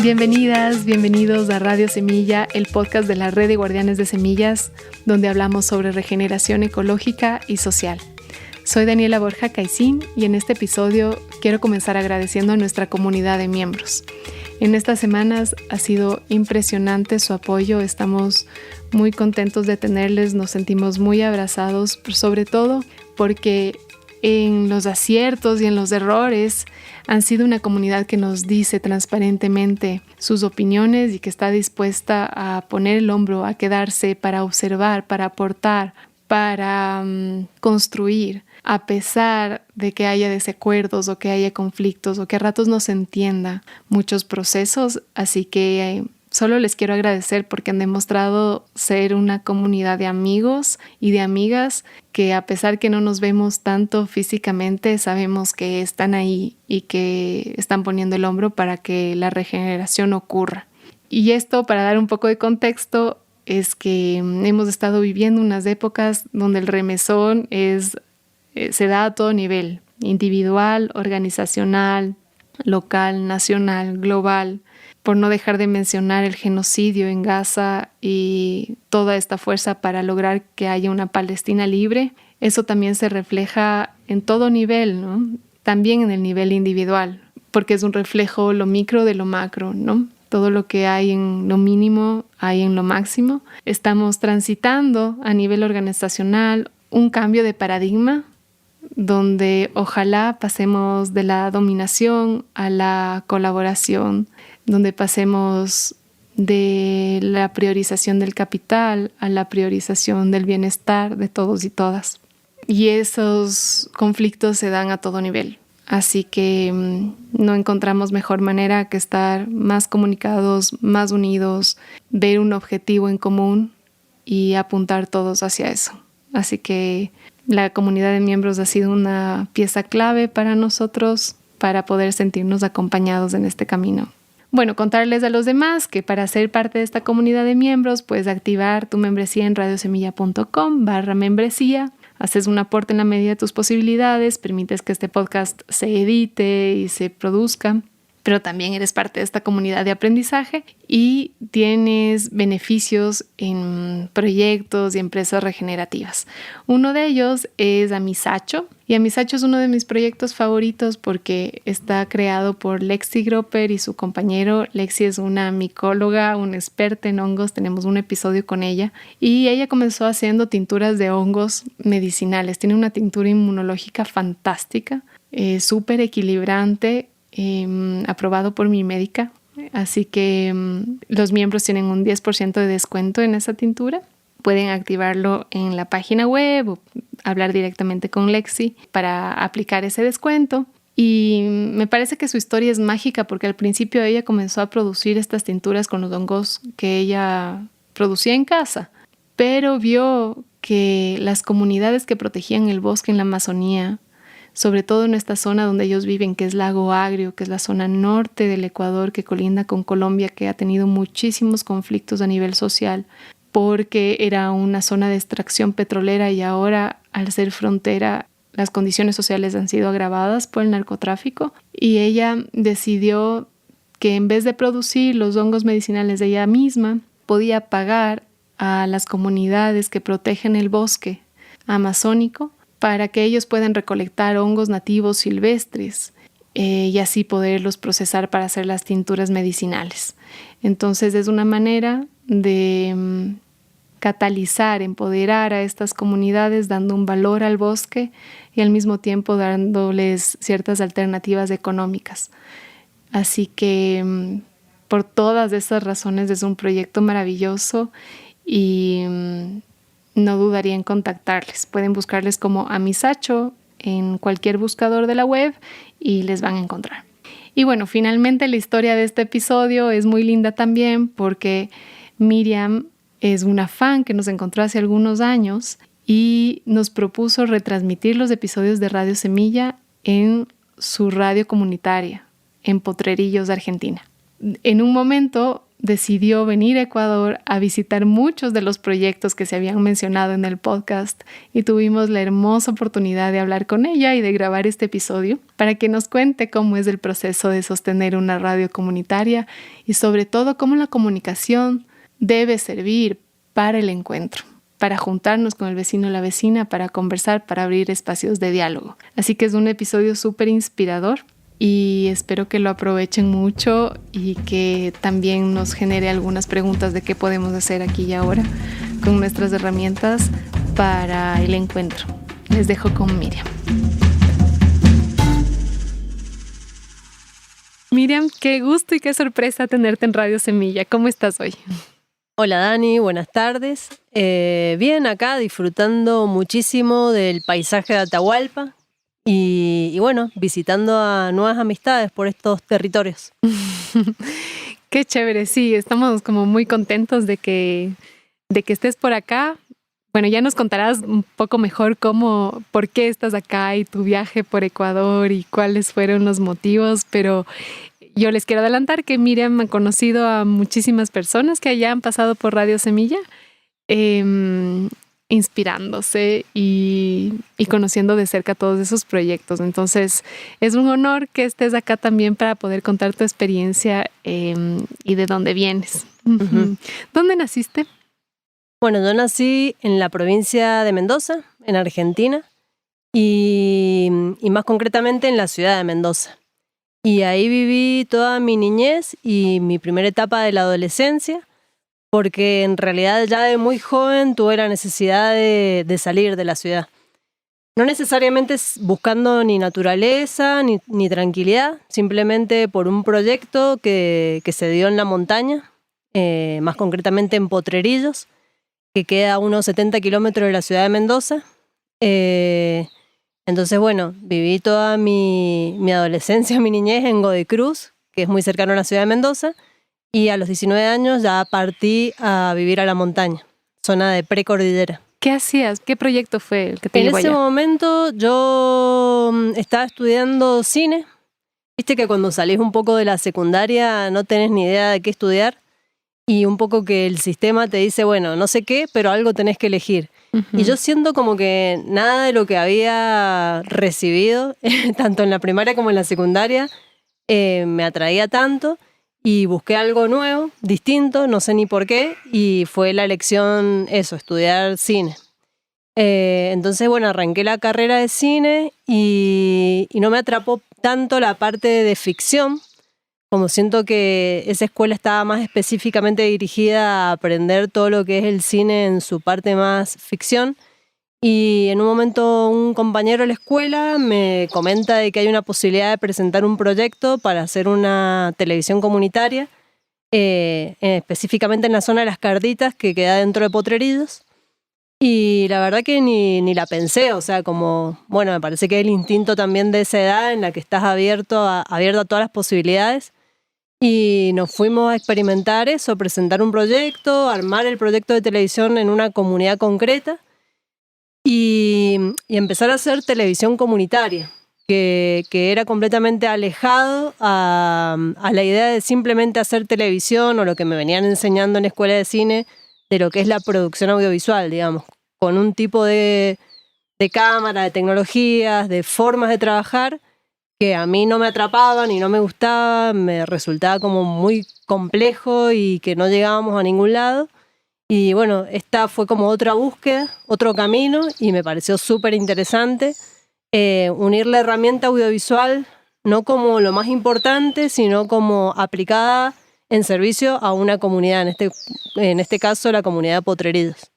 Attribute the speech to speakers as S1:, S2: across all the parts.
S1: Bienvenidas, bienvenidos a Radio Semilla, el podcast de la Red de Guardianes de Semillas, donde hablamos sobre regeneración ecológica y social. Soy Daniela Borja Caicín y en este episodio quiero comenzar agradeciendo a nuestra comunidad de miembros. En estas semanas ha sido impresionante su apoyo, estamos muy contentos de tenerles, nos sentimos muy abrazados, sobre todo porque en los aciertos y en los errores han sido una comunidad que nos dice transparentemente sus opiniones y que está dispuesta a poner el hombro, a quedarse para observar, para aportar, para construir, a pesar de que haya desacuerdos o que haya conflictos o que a ratos no se entienda muchos procesos. Así que solo les quiero agradecer porque han demostrado ser una comunidad de amigos y de amigas que a pesar que no nos vemos tanto físicamente, sabemos que están ahí y que están poniendo el hombro para que la regeneración ocurra. Y esto, para dar un poco de contexto, es que hemos estado viviendo unas épocas donde el remesón se da a todo nivel, individual, organizacional, local, nacional, global, por no dejar de mencionar el genocidio en Gaza y toda esta fuerza para lograr que haya una Palestina libre. Eso también se refleja en todo nivel, ¿no? También en el nivel individual, porque es un reflejo lo micro de lo macro, ¿no? Todo lo que hay en lo mínimo hay en lo máximo. Estamos transitando a nivel organizacional un cambio de paradigma donde ojalá pasemos de la dominación a la colaboración, donde pasemos de la priorización del capital a la priorización del bienestar de todos y todas. Y esos conflictos se dan a todo nivel. Así que no encontramos mejor manera que estar más comunicados, más unidos, ver un objetivo en común y apuntar todos hacia eso. Así que la comunidad de miembros ha sido una pieza clave para nosotros para poder sentirnos acompañados en este camino. Bueno, contarles a los demás que para ser parte de esta comunidad de miembros puedes activar tu membresía en radiosemilla.com/membresía. Haces un aporte en la medida de tus posibilidades, permites que este podcast se edite y se produzca, pero también eres parte de esta comunidad de aprendizaje y tienes beneficios en proyectos y empresas regenerativas. Uno de ellos es Amisacho, y Amisacho es uno de mis proyectos favoritos porque está creado por Lexi Gropper y su compañero. Lexi es una micóloga, una experta en hongos, tenemos un episodio con ella, y ella comenzó haciendo tinturas de hongos medicinales. Tiene una tintura inmunológica fantástica, súper equilibrante, aprobado por mi médica, así que los miembros tienen un 10% de descuento en esa tintura. Pueden activarlo en la página web o hablar directamente con Lexi para aplicar ese descuento. Y me parece que su historia es mágica porque al principio ella comenzó a producir estas tinturas con los hongos que ella producía en casa, pero vio que las comunidades que protegían el bosque en la Amazonía, sobre todo en esta zona donde ellos viven, que es Lago Agrio, que es la zona norte del Ecuador, que colinda con Colombia, que ha tenido muchísimos conflictos a nivel social, porque era una zona de extracción petrolera y ahora, al ser frontera, las condiciones sociales han sido agravadas por el narcotráfico. Y ella decidió que en vez de producir los hongos medicinales de ella misma, podía pagar a las comunidades que protegen el bosque amazónico para que ellos puedan recolectar hongos nativos silvestres y así poderlos procesar para hacer las tinturas medicinales. Entonces es una manera de catalizar, empoderar a estas comunidades dando un valor al bosque y al mismo tiempo dándoles ciertas alternativas económicas. Así que por todas esas razones es un proyecto maravilloso y no dudaría en contactarles. Pueden buscarles como Amisacho en cualquier buscador de la web y les van a encontrar. Y bueno, finalmente la historia de este episodio es muy linda también porque Miriam es una fan que nos encontró hace algunos años y nos propuso retransmitir los episodios de Radio Semilla en su radio comunitaria en Potrerillos, Argentina. En un momento decidió venir a Ecuador a visitar muchos de los proyectos que se habían mencionado en el podcast y tuvimos la hermosa oportunidad de hablar con ella y de grabar este episodio para que nos cuente cómo es el proceso de sostener una radio comunitaria y sobre todo cómo la comunicación debe servir para el encuentro, para juntarnos con el vecino o la vecina, para conversar, para abrir espacios de diálogo. Así que es un episodio súper inspirador y espero que lo aprovechen mucho y que también nos genere algunas preguntas de qué podemos hacer aquí y ahora con nuestras herramientas para el encuentro. Les dejo con Miriam. Miriam, qué gusto y qué sorpresa tenerte en Radio Semilla. ¿Cómo estás hoy?
S2: Hola Dani, buenas tardes. Bien, acá disfrutando muchísimo del paisaje de Atahualpa y bueno, visitando a nuevas amistades por estos territorios.
S1: Qué chévere, sí, estamos como muy contentos de que estés por acá. Bueno, ya nos contarás un poco mejor por qué estás acá y tu viaje por Ecuador y cuáles fueron los motivos, pero yo les quiero adelantar que Miriam ha conocido a muchísimas personas que ya han pasado por Radio Semilla, inspirándose y conociendo de cerca todos esos proyectos. Entonces, es un honor que estés acá también para poder contar tu experiencia y de dónde vienes. Uh-huh. ¿Dónde naciste?
S2: Bueno, yo nací en la provincia de Mendoza, en Argentina, y más concretamente en la ciudad de Mendoza. Y ahí viví toda mi niñez y mi primera etapa de la adolescencia, porque en realidad ya de muy joven tuve la necesidad de salir de la ciudad. No necesariamente buscando ni naturaleza ni tranquilidad, simplemente por un proyecto que se dio en la montaña, más concretamente en Potrerillos, que queda a unos 70 kilómetros de la ciudad de Mendoza. Entonces, bueno, viví toda mi adolescencia, mi niñez en Godoy Cruz, que es muy cercano a la ciudad de Mendoza, y a los 19 años ya partí a vivir a la montaña, zona de precordillera.
S1: ¿Qué hacías? ¿Qué proyecto fue el que te llevó allá?
S2: En ese momento yo estaba estudiando cine. Viste que cuando salís un poco de la secundaria no tenés ni idea de qué estudiar y un poco que el sistema te dice, bueno, no sé qué, pero algo tenés que elegir. Uh-huh. Y yo siento como que nada de lo que había recibido, tanto en la primaria como en la secundaria, me atraía tanto. Y busqué algo nuevo, distinto, no sé ni por qué, y fue la elección estudiar cine. Entonces, bueno, arranqué la carrera de cine y no me atrapó tanto la parte de ficción, como siento que esa escuela estaba más específicamente dirigida a aprender todo lo que es el cine en su parte más ficción. Y en un momento un compañero de la escuela me comenta de que hay una posibilidad de presentar un proyecto para hacer una televisión comunitaria, específicamente en la zona de Las Carditas, que queda dentro de Potrerillos. Y la verdad que ni la pensé, o sea, como, bueno, me parece que es el instinto también de esa edad en la que estás abierto a todas las posibilidades. Y nos fuimos a experimentar eso, presentar un proyecto, armar el proyecto de televisión en una comunidad concreta. Y empezar a hacer televisión comunitaria, que era completamente alejado a la idea de simplemente hacer televisión o lo que me venían enseñando en la escuela de cine, de lo que es la producción audiovisual, digamos, con un tipo de cámara, de tecnologías, de formas de trabajar que a mí no me atrapaban y no me gustaba, me resultaba como muy complejo y que no llegábamos a ningún lado. Y bueno, esta fue como otra búsqueda, otro camino, y me pareció súper interesante unir la herramienta audiovisual no como lo más importante, sino como aplicada en servicio a una comunidad, en este caso la comunidad de Potrerillos.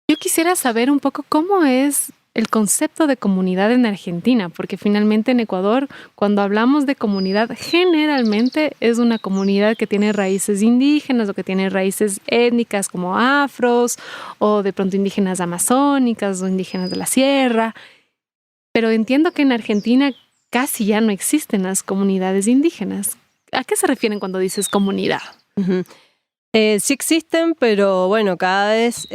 S1: Yo quisiera saber un poco cómo es el concepto de comunidad en Argentina, porque finalmente en Ecuador, cuando hablamos de comunidad, generalmente es una comunidad que tiene raíces indígenas o que tiene raíces étnicas como afros o de pronto indígenas amazónicas o indígenas de la sierra. Pero entiendo que en Argentina casi ya no existen las comunidades indígenas. ¿A qué se refieren cuando dices comunidad?
S2: Uh-huh. Sí existen, pero bueno, cada vez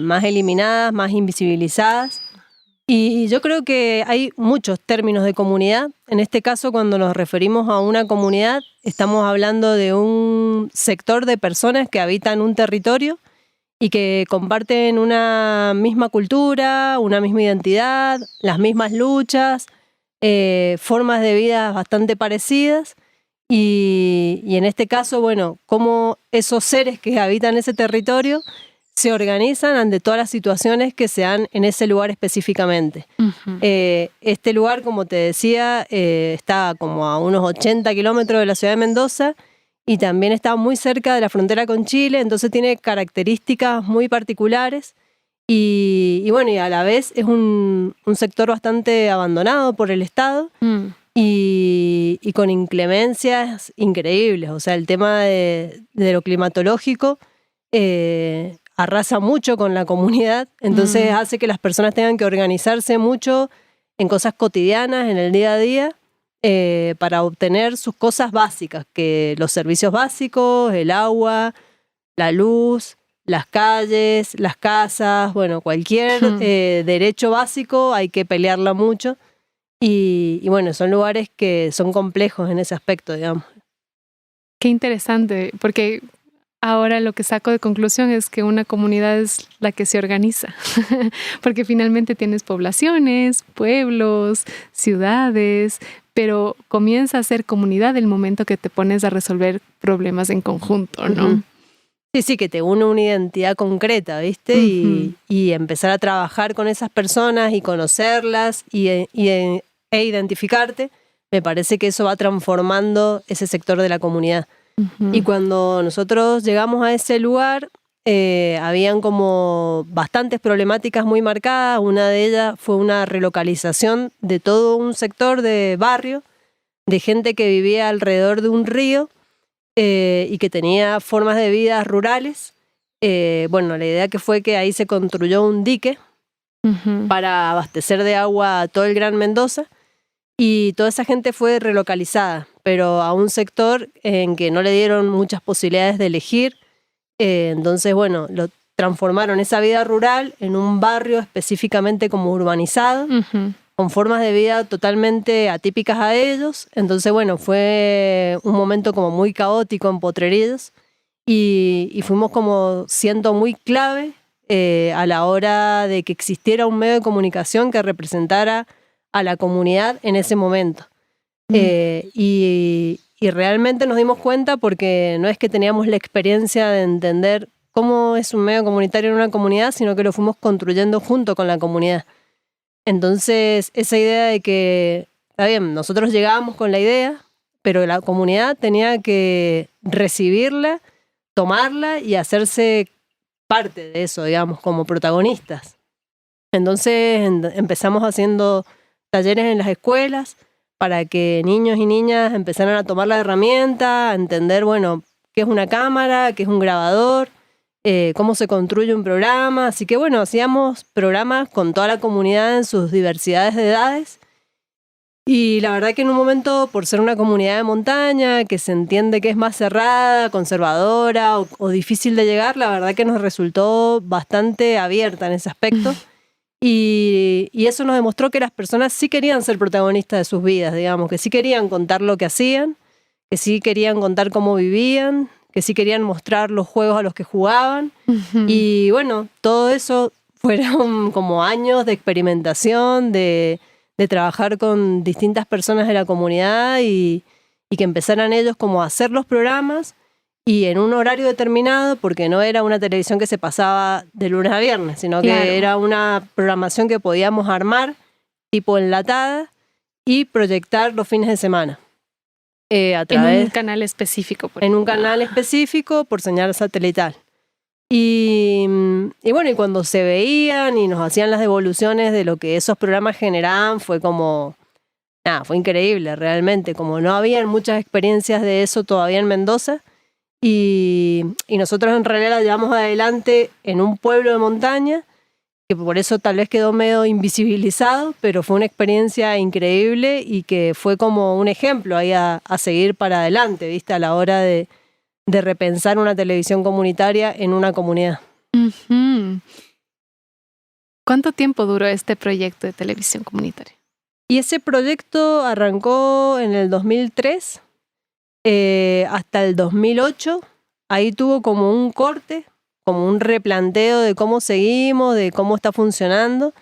S2: más eliminadas, más invisibilizadas. Y yo creo que hay muchos términos de comunidad. En este caso, cuando nos referimos a una comunidad, estamos hablando de un sector de personas que habitan un territorio y que comparten una misma cultura, una misma identidad, las mismas luchas, formas de vida bastante parecidas. Y en este caso, bueno, cómo esos seres que habitan ese territorio se organizan ante todas las situaciones que se dan en ese lugar específicamente.
S1: Ujú.
S2: Este lugar, como te decía, está como a unos 80 kilómetros de la ciudad de Mendoza y también está muy cerca de la frontera con Chile, entonces tiene características muy particulares y bueno, y a la vez es un sector bastante abandonado por el Estado y con inclemencias increíbles. O sea, el tema de lo climatológico arrasa mucho con la comunidad, entonces hace que las personas tengan que organizarse mucho en cosas cotidianas, en el día a día, para obtener sus cosas básicas, que los servicios básicos, el agua, la luz, las calles, las casas, bueno, cualquier derecho básico hay que pelearla mucho. Y bueno, son lugares que son complejos en ese aspecto, digamos.
S1: Qué interesante, porque ahora lo que saco de conclusión es que una comunidad es la que se organiza, porque finalmente tienes poblaciones, pueblos, ciudades, pero comienza a ser comunidad el momento que te pones a resolver problemas en conjunto, ¿no?
S2: Uh-huh. Sí, que te une una identidad concreta, ¿viste?
S1: Uh-huh.
S2: Y empezar a trabajar con esas personas y conocerlas e identificarte, me parece que eso va transformando ese sector de la comunidad.
S1: Uh-huh.
S2: Y cuando nosotros llegamos a ese lugar, habían como bastantes problemáticas muy marcadas. Una de ellas fue una relocalización de todo un sector de barrio, de gente que vivía alrededor de un río y que tenía formas de vida rurales. Bueno, la idea que fue que ahí se construyó un dique
S1: uh-huh.
S2: para abastecer de agua a todo el Gran Mendoza. Y toda esa gente fue relocalizada, pero a un sector en que no le dieron muchas posibilidades de elegir. Entonces, bueno, lo transformaron esa vida rural en un barrio específicamente como urbanizado,
S1: uh-huh.
S2: con formas de vida totalmente atípicas a ellos. Entonces, bueno, fue un momento como muy caótico en Potrerillos y fuimos como siendo muy clave a la hora de que existiera un medio de comunicación que representara a la comunidad en ese momento. Y realmente nos dimos cuenta porque no es que teníamos la experiencia de entender cómo es un medio comunitario en una comunidad, sino que lo fuimos construyendo junto con la comunidad. Entonces, esa idea de que, está bien, nosotros llegábamos con la idea, pero la comunidad tenía que recibirla, tomarla y hacerse parte de eso, digamos, como protagonistas. Entonces empezamos haciendo talleres en las escuelas para que niños y niñas empezaran a tomar la herramienta, a entender, bueno, qué es una cámara, qué es un grabador, cómo se construye un programa. Así que bueno, hacíamos programas con toda la comunidad en sus diversidades de edades. Y la verdad que en un momento, por ser una comunidad de montaña, que se entiende que es más cerrada, conservadora o difícil de llegar, la verdad que nos resultó bastante abierta en ese aspecto. Y eso nos demostró que las personas sí querían ser protagonistas de sus vidas, digamos, que sí querían contar lo que hacían, que sí querían contar cómo vivían, que sí querían mostrar los juegos a los que jugaban.
S1: Uh-huh.
S2: Y bueno, todo eso fueron como años de experimentación, de trabajar con distintas personas de la comunidad y que empezaran ellos como a hacer los programas y en un horario determinado, porque no era una televisión que se pasaba de lunes a viernes, sino que era una programación que podíamos armar tipo enlatada y proyectar los fines de semana. A través,
S1: en un canal específico.
S2: En un canal específico por señal satelital. Y bueno, y cuando se veían y nos hacían las devoluciones de lo que esos programas generaban, fue como, fue increíble realmente, como no habían muchas experiencias de eso todavía en Mendoza. Y nosotros en realidad la llevamos adelante en un pueblo de montaña, que por eso tal vez quedó medio invisibilizado, pero fue una experiencia increíble y que fue como un ejemplo ahí a seguir para adelante, ¿viste? A la hora de repensar una televisión comunitaria en una comunidad.
S1: Uh-huh. ¿Cuánto tiempo duró este proyecto de televisión comunitaria?
S2: Y ese proyecto arrancó en el 2003 hasta el 2008. Ahí tuvo como un corte, como un replanteo de cómo seguimos, de cómo está funcionando.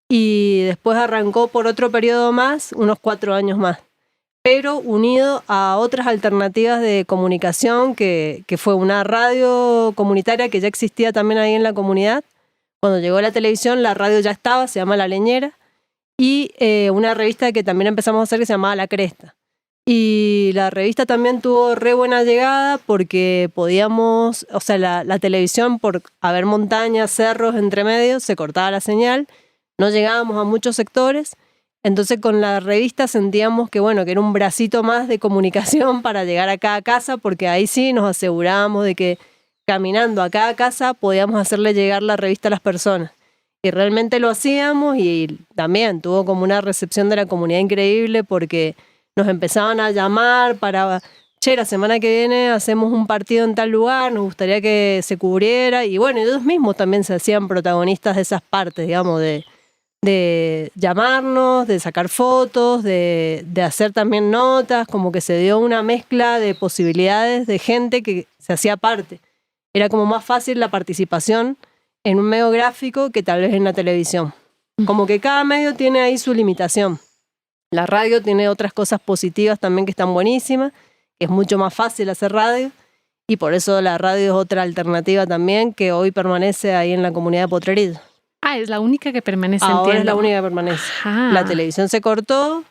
S2: Y después arrancó por otro periodo más, unos 4 años más, pero unido a otras alternativas de comunicación, que fue una radio comunitaria que ya existía también ahí en la comunidad. Cuando llegó la televisión, la radio ya estaba, se llama La Leñera, y una revista que también empezamos a hacer que se llamaba La Cresta. Y la revista también tuvo re buena llegada porque podíamos, o sea, la televisión, por haber montañas, cerros entre medio, se cortaba la señal, no llegábamos a muchos sectores. Entonces con la revista sentíamos que, bueno, que era un bracito más de comunicación para llegar a cada casa, porque ahí sí nos asegurábamos de que caminando a cada casa podíamos hacerle llegar la revista a las personas. Y realmente lo hacíamos, y también tuvo como una recepción de la comunidad increíble, porque nos empezaban a llamar para, che, la semana que viene hacemos un partido en tal lugar, nos gustaría que se cubriera. Y bueno, ellos mismos también se hacían protagonistas de esas partes, digamos, de llamarnos, de sacar fotos, de hacer también notas, como que se dio una mezcla de posibilidades de gente que se hacía parte. Era como más fácil la participación en un medio gráfico que tal vez en la televisión. Como que cada medio tiene ahí su limitación. La radio tiene otras cosas positivas también que están buenísimas, que es mucho más fácil hacer radio, y por eso la radio es otra alternativa también que hoy permanece ahí en la comunidad de Potrerillos.
S1: Ah, es la única que permanece.
S2: Ahora
S1: entiendo.
S2: es la única que permanece.
S1: Ajá.
S2: La televisión se cortó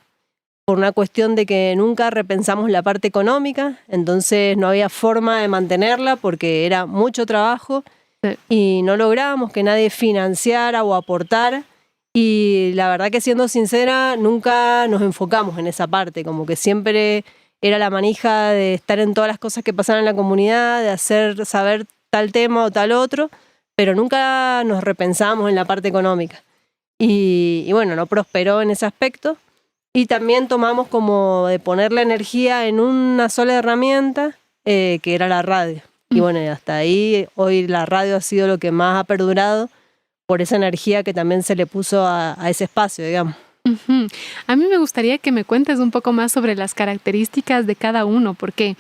S2: por una cuestión de que nunca repensamos la parte económica, entonces no había forma de mantenerla porque era mucho trabajo,
S1: Sí.
S2: y no lográbamos que nadie financiara o aportara. Y la verdad que, siendo sincera, nunca nos enfocamos en esa parte, como que siempre era la manija de estar en todas las cosas que pasaban en la comunidad, de hacer saber tal tema o tal otro, pero nunca nos repensamos en la parte económica. Y bueno, no prosperó en ese aspecto. Y también tomamos como de poner la energía en una sola herramienta, que era la radio. Y bueno, hasta ahí hoy la radio ha sido lo que más ha perdurado por esa energía que también se le puso a ese espacio, digamos.
S1: Uh-huh. A mí me gustaría que me cuentes un poco más sobre las características de cada uno, porque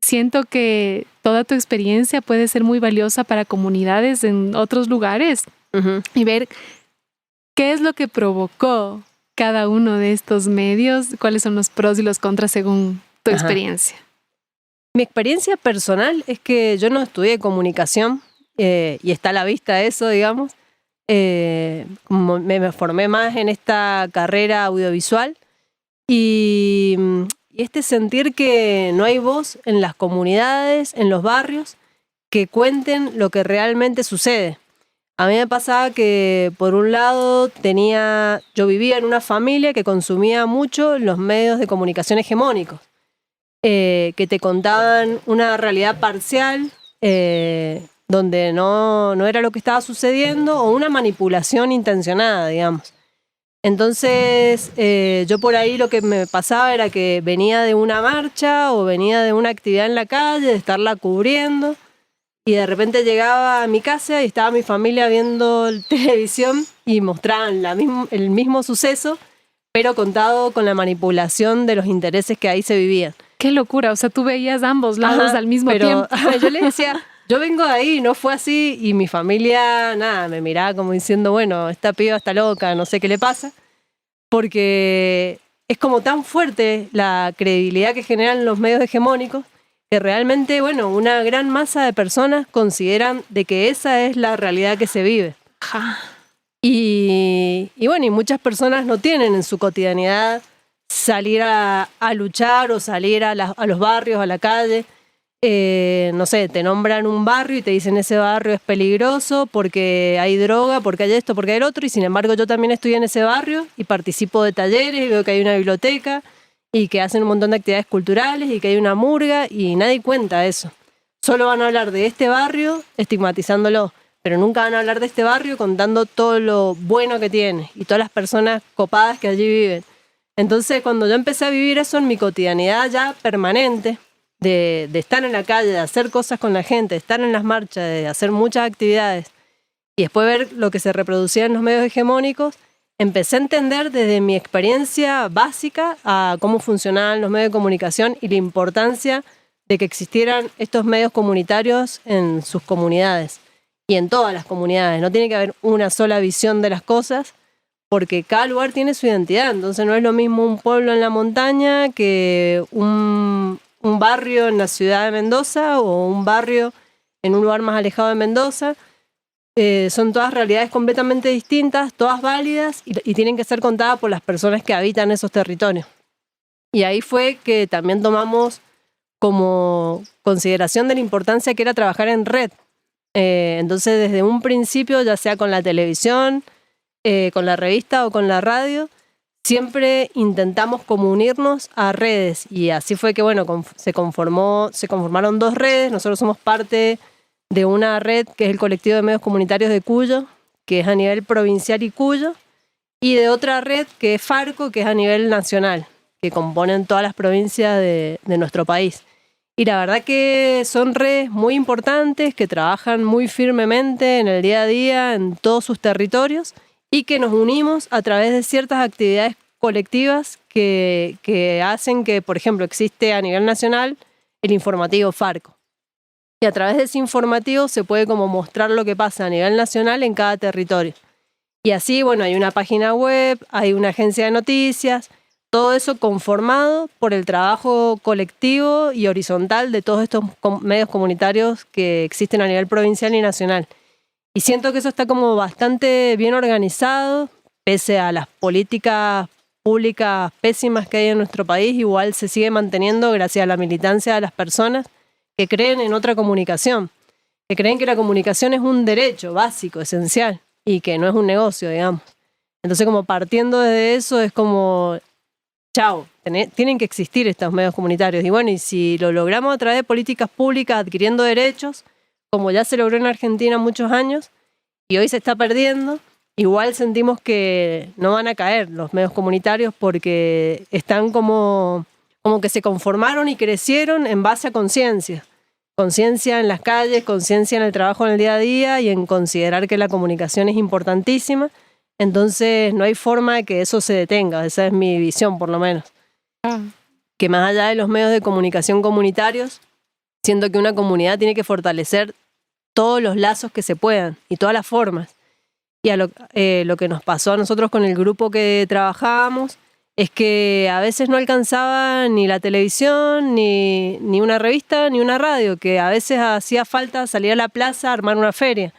S1: siento que toda tu experiencia puede ser muy valiosa para comunidades en otros lugares. Uh-huh. Y ver qué es lo que provocó cada uno de estos medios, cuáles son los pros y los contras según tu experiencia.
S2: Mi experiencia personal es que yo no estudié comunicación, y está a la vista eso, digamos. Como me formé más en esta carrera audiovisual, y este sentir que no hay voz en las comunidades, en los barrios, que cuenten lo que realmente sucede. A mí me pasaba que, por un lado, yo vivía en una familia que consumía mucho los medios de comunicación hegemónicos, que te contaban una realidad parcial, donde no era lo que estaba sucediendo, o una manipulación intencionada, digamos. Entonces, yo por ahí lo que me pasaba era que venía de una marcha o venía de una actividad en la calle, de estarla cubriendo, y de repente llegaba a mi casa y estaba mi familia viendo televisión y mostraban el mismo suceso, pero contado con la manipulación de los intereses que ahí se vivían.
S1: ¡Qué locura! O sea, tú veías ambos lados al mismo tiempo.
S2: Yo les decía, yo vengo de ahí, no fue así, y mi familia, nada, me miraba como diciendo, bueno, esta piba está loca, no sé qué le pasa, porque es como tan fuerte la credibilidad que generan los medios hegemónicos, que realmente, bueno, una gran masa de personas consideran de que esa es la realidad que se vive. Y bueno, y muchas personas no tienen en su cotidianidad salir a luchar o salir a los barrios, a la calle. No sé, te nombran un barrio y te dicen ese barrio es peligroso porque hay droga, porque hay esto, porque hay el otro, y sin embargo yo también estoy en ese barrio y participo de talleres y veo que hay una biblioteca y que hacen un montón de actividades culturales y que hay una murga, y nadie cuenta eso. Solo van a hablar de este barrio estigmatizándolo, pero nunca van a hablar de este barrio contando todo lo bueno que tiene y todas las personas copadas que allí viven. Entonces, cuando yo empecé a vivir eso en mi cotidianidad ya permanente, de estar en la calle, de hacer cosas con la gente, de estar en las marchas, de hacer muchas actividades, y después ver lo que se reproducía en los medios hegemónicos, empecé a entender desde mi experiencia básica a cómo funcionaban los medios de comunicación y la importancia de que existieran estos medios comunitarios en sus comunidades y en todas las comunidades. No tiene que haber una sola visión de las cosas, porque cada lugar tiene su identidad. Entonces no es lo mismo un pueblo en la montaña que un barrio en la ciudad de Mendoza o un barrio en un lugar más alejado de Mendoza. Son todas realidades completamente distintas, todas válidas y tienen que ser contadas por las personas que habitan esos territorios. Y ahí fue que también tomamos como consideración de la importancia que era trabajar en red. Entonces desde un principio, ya sea con la televisión, con la revista o con la radio, siempre intentamos como unirnos a redes, y así fue que bueno, se conformaron 2 redes. Nosotros somos parte de una red que es el Colectivo de Medios Comunitarios de Cuyo, que es a nivel provincial y Cuyo, y de otra red que es Farco, que es a nivel nacional, que componen todas las provincias de nuestro país. Y la verdad que son redes muy importantes, que trabajan muy firmemente en el día a día en todos sus territorios y que nos unimos a través de ciertas actividades colectivas que hacen que, por ejemplo, existe a nivel nacional el informativo Farco. Y a través de ese informativo se puede como mostrar lo que pasa a nivel nacional en cada territorio. Y así, bueno, hay una página web, hay una agencia de noticias, todo eso conformado por el trabajo colectivo y horizontal de todos estos medios comunitarios que existen a nivel provincial y nacional. Y siento que eso está como bastante bien organizado, pese a las políticas públicas pésimas que hay en nuestro país, igual se sigue manteniendo gracias a la militancia de las personas que creen en otra comunicación, que creen que la comunicación es un derecho básico, esencial, y que no es un negocio, digamos. Entonces, como partiendo desde eso, es como, chao, tienen que existir estos medios comunitarios. Y bueno, y si lo logramos a través de políticas públicas adquiriendo derechos, como ya se logró en Argentina muchos años, y hoy se está perdiendo, igual sentimos que no van a caer los medios comunitarios porque están como que se conformaron y crecieron en base a conciencia. Conciencia en las calles, conciencia en el trabajo en el día a día y en considerar que la comunicación es importantísima. Entonces no hay forma de que eso se detenga. Esa es mi visión, por lo menos. Que más allá de los medios de comunicación comunitarios, siento que una comunidad tiene que fortalecer todos los lazos que se puedan y todas las formas. Y lo que nos pasó a nosotros con el grupo que trabajábamos es que a veces no alcanzaba ni la televisión, ni una revista, ni una radio, que a veces hacía falta salir a la plaza a armar una feria.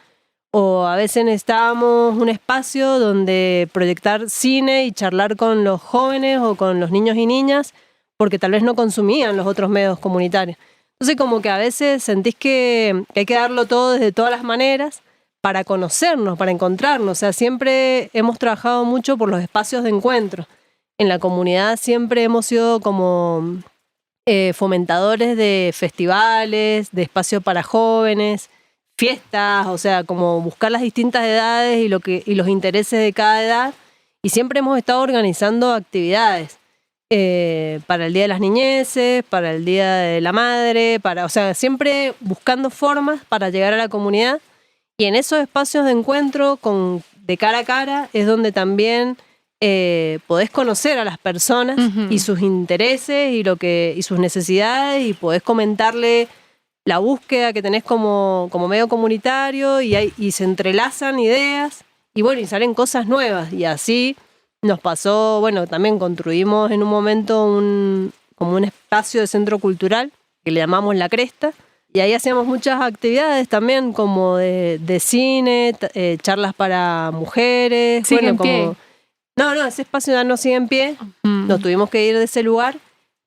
S2: O a veces necesitábamos un espacio donde proyectar cine y charlar con los jóvenes o con los niños y niñas, porque tal vez no consumían los otros medios comunitarios. Entonces como que a veces sentís que hay que darlo todo desde todas las maneras para conocernos, para encontrarnos. O sea, siempre hemos trabajado mucho por los espacios de encuentro. En la comunidad siempre hemos sido como fomentadores de festivales, de espacios para jóvenes, fiestas, o sea, como buscar las distintas edades y los intereses de cada edad. Y siempre hemos estado organizando actividades para el Día de las Niñeces, para el Día de la Madre, o sea, siempre buscando formas para llegar a la comunidad. Y en esos espacios de encuentro de cara a cara es donde también podés conocer a las personas y sus intereses y sus necesidades, y podés comentarle la búsqueda que tenés como medio comunitario, y se entrelazan ideas y bueno, y salen cosas nuevas. Y así nos pasó, bueno, también construimos en un momento como un espacio de centro cultural que le llamamos La Cresta, y ahí hacíamos muchas actividades también como de cine, charlas para mujeres.
S1: ¿Sigue
S2: bueno,
S1: en pie?
S2: como No, ese espacio ya no sigue en pie, nos tuvimos que ir de ese lugar,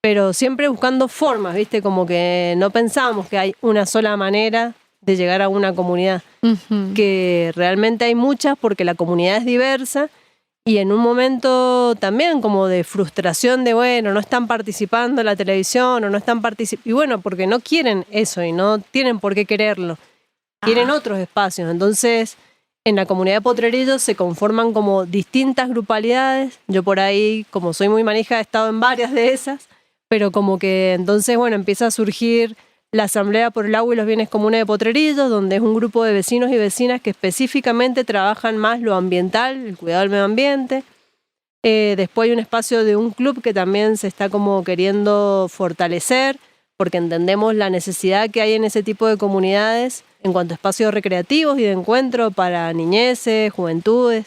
S2: pero siempre buscando formas, ¿viste? Como que no pensábamos que hay una sola manera de llegar a una comunidad, que realmente hay muchas porque la comunidad es diversa, y en un momento también como de frustración de, bueno, no están participando en la televisión o no están participando, y bueno, porque no quieren eso y no tienen por qué quererlo, quieren otros espacios. Entonces en la comunidad de Potrerillos se conforman como distintas grupalidades. Yo por ahí, como soy muy manija, he estado en varias de esas, pero como que entonces, bueno, empieza a surgir la Asamblea por el Agua y los Bienes Comunes de Potrerillos, donde es un grupo de vecinos y vecinas que específicamente trabajan más lo ambiental, el cuidado del medio ambiente. Después hay un espacio de un club que también se está como queriendo fortalecer, porque entendemos la necesidad que hay en ese tipo de comunidades en cuanto a espacios recreativos y de encuentro para niñeces, juventudes,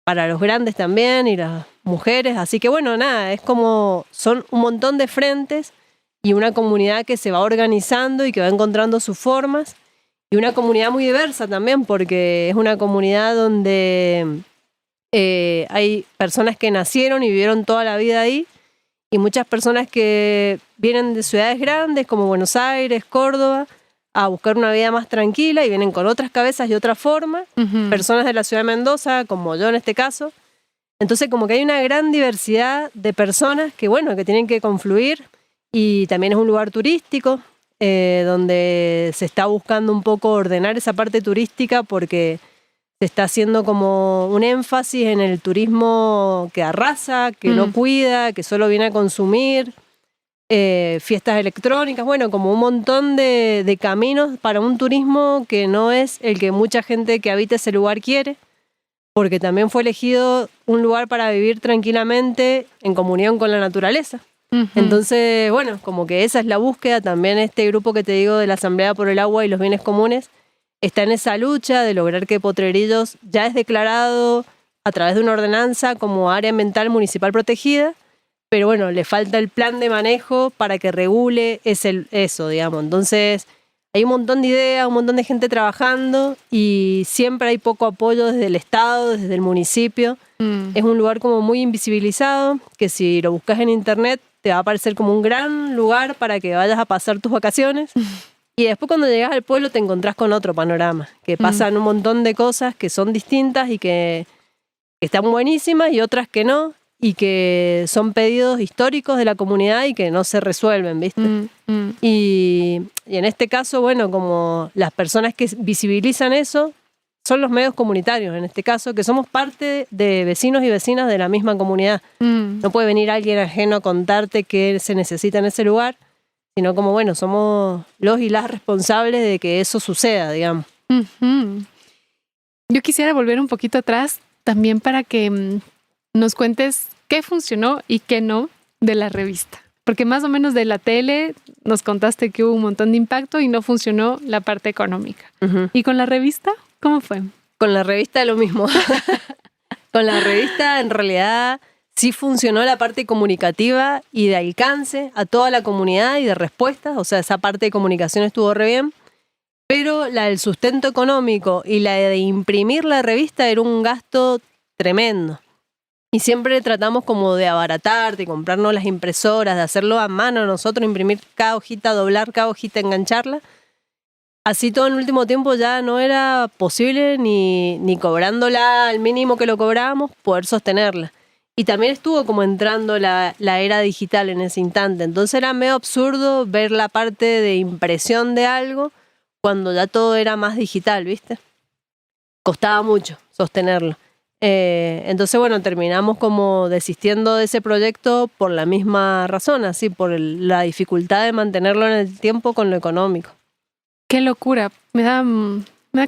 S2: para los grandes también y las mujeres. Así que bueno, nada, es como son un montón de frentes y una comunidad que se va organizando y que va encontrando sus formas, y una comunidad muy diversa también, porque es una comunidad donde hay personas que nacieron y vivieron toda la vida ahí, y muchas personas que vienen de ciudades grandes como Buenos Aires, Córdoba, a buscar una vida más tranquila y vienen con otras cabezas y otra forma. Personas de la ciudad de Mendoza, como yo en este caso. Entonces como que hay una gran diversidad de personas que bueno, que tienen que confluir, y también es un lugar turístico donde se está buscando un poco ordenar esa parte turística, porque se está haciendo como un énfasis en el turismo que arrasa, que no cuida, que solo viene a consumir, fiestas electrónicas, bueno, como un montón de caminos para un turismo que no es el que mucha gente que habita ese lugar quiere, porque también fue elegido un lugar para vivir tranquilamente en comunión con la naturaleza. Entonces, bueno, como que esa es la búsqueda. También este grupo que te digo de la Asamblea por el Agua y los Bienes Comunes está en esa lucha de lograr que Potrerillos ya es declarado a través de una ordenanza como área ambiental municipal protegida, pero bueno, le falta el plan de manejo para que regule eso, digamos. Entonces, hay un montón de ideas, un montón de gente trabajando, y siempre hay poco apoyo desde el Estado, desde el municipio. Es un lugar como muy invisibilizado, que si lo buscas en internet te va a parecer como un gran lugar para que vayas a pasar tus vacaciones. Y después cuando llegas al pueblo te encontrás con otro panorama, que pasan un montón de cosas que son distintas y que están buenísimas, y otras que no, y que son pedidos históricos de la comunidad y que no se resuelven, ¿viste? Y en este caso, bueno, como las personas que visibilizan eso son los medios comunitarios, en este caso, que somos parte de vecinos y vecinas de la misma comunidad. No puede venir alguien ajeno a contarte qué se necesita en ese lugar, sino como, bueno, somos los y las responsables de que eso suceda, digamos.
S1: Yo quisiera volver un poquito atrás también para que nos cuentes qué funcionó y qué no de la revista. Porque más o menos de la tele nos contaste que hubo un montón de impacto y no funcionó la parte económica. ¿Y con la revista? ¿Cómo fue?
S2: Con la revista lo mismo. Con la revista en realidad sí funcionó la parte comunicativa y de alcance a toda la comunidad y de respuestas. O sea, esa parte de comunicación estuvo re bien. Pero la del sustento económico y la de imprimir la revista era un gasto tremendo. Y siempre tratamos como de abaratar, de comprarnos las impresoras, de hacerlo a mano nosotros, imprimir cada hojita, doblar cada hojita, engancharla. Así todo en el último tiempo ya no era posible ni cobrándola al mínimo que lo cobrábamos, poder sostenerla. Y también estuvo como entrando la era digital en ese instante. Entonces era medio absurdo ver la parte de impresión de algo cuando ya todo era más digital, ¿viste? Costaba mucho sostenerlo. Entonces, bueno, terminamos como desistiendo de ese proyecto por la misma razón, así, por la dificultad de mantenerlo en el tiempo con lo económico.
S1: Qué locura. Me da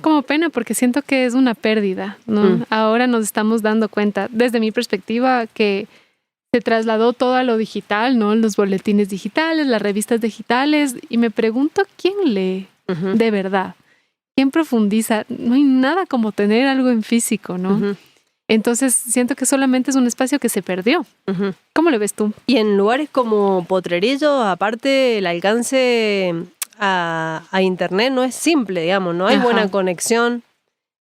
S1: como pena porque siento que es una pérdida, ¿no? Ahora nos estamos dando cuenta, desde mi perspectiva, que se trasladó todo a lo digital, ¿no? Los boletines digitales, las revistas digitales, y me pregunto quién lee de verdad, quién profundiza. No hay nada como tener algo en físico, ¿no? Entonces siento que solamente es un espacio que se perdió. ¿Cómo lo ves tú?
S2: Y en lugares como Potrerillos, aparte el alcance a internet no es simple, digamos, no hay buena conexión,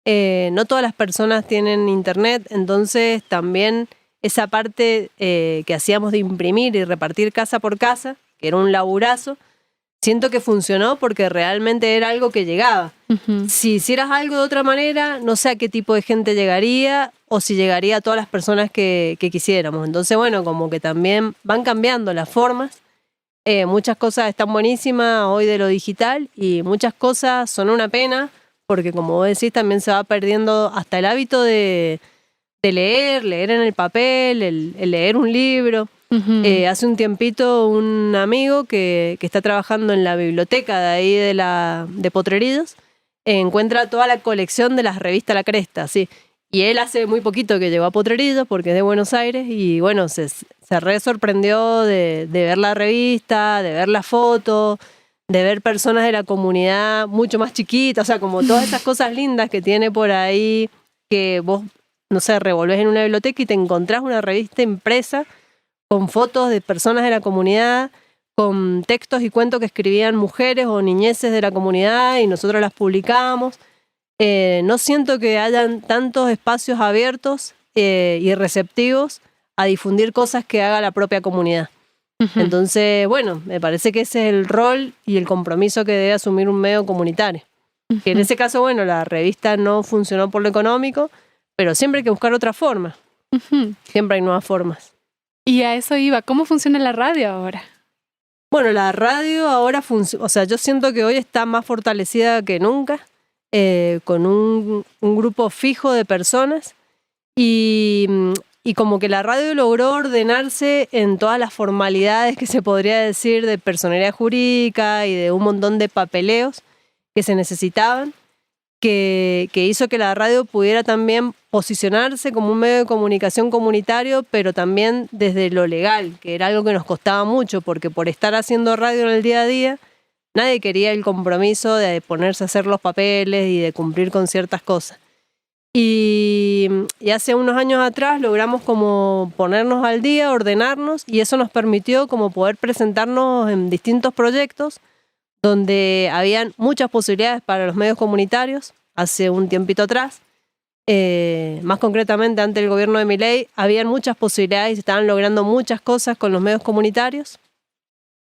S2: no todas las personas tienen internet, entonces también esa parte que hacíamos de imprimir y repartir casa por casa, que era un laburazo, siento que funcionó porque realmente era algo que llegaba. Si hicieras algo de otra manera, no sé a qué tipo de gente llegaría o si llegaría a todas las personas que quisiéramos. Entonces, bueno, como que también van cambiando las formas. Muchas cosas están buenísimas hoy de lo digital y muchas cosas son una pena porque, como vos decís, también se va perdiendo hasta el hábito de leer en el papel, el leer un libro. Hace un tiempito un amigo que está trabajando en la biblioteca de ahí de Potrerillos encuentra toda la colección de las revistas La Cresta, sí. Y él hace muy poquito que llegó a Potrerillos porque es de Buenos Aires y bueno, se re sorprendió de ver la revista, de ver la foto, de ver personas de la comunidad mucho más chiquitas, o sea, como todas esas cosas lindas que tiene por ahí, que vos, no sé, revolvés en una biblioteca y te encontrás una revista impresa con fotos de personas de la comunidad, con textos y cuentos que escribían mujeres o niñeces de la comunidad y nosotros las publicamos. No siento que hayan tantos espacios abiertos y receptivos a difundir cosas que haga la propia comunidad. Entonces, bueno, me parece que ese es el rol y el compromiso que debe asumir un medio comunitario. Que en ese caso, bueno, la revista no funcionó por lo económico, pero siempre hay que buscar otra forma. Siempre hay nuevas formas.
S1: Y a eso iba. ¿Cómo funciona la radio ahora?
S2: Bueno, la radio ahora funciona, o sea, yo siento que hoy está más fortalecida que nunca, con un grupo fijo de personas y como que la radio logró ordenarse en todas las formalidades que se podría decir de personería jurídica y de un montón de papeleos que se necesitaban, que hizo que la radio pudiera también posicionarse como un medio de comunicación comunitario, pero también desde lo legal, que era algo que nos costaba mucho, porque por estar haciendo radio en el día a día, nadie quería el compromiso de ponerse a hacer los papeles y de cumplir con ciertas cosas. Y hace unos años atrás logramos como ponernos al día, ordenarnos, y eso nos permitió como poder presentarnos en distintos proyectos donde habían muchas posibilidades para los medios comunitarios hace un tiempito atrás. Más concretamente, ante el gobierno de Milei, habían muchas posibilidades y se estaban logrando muchas cosas con los medios comunitarios.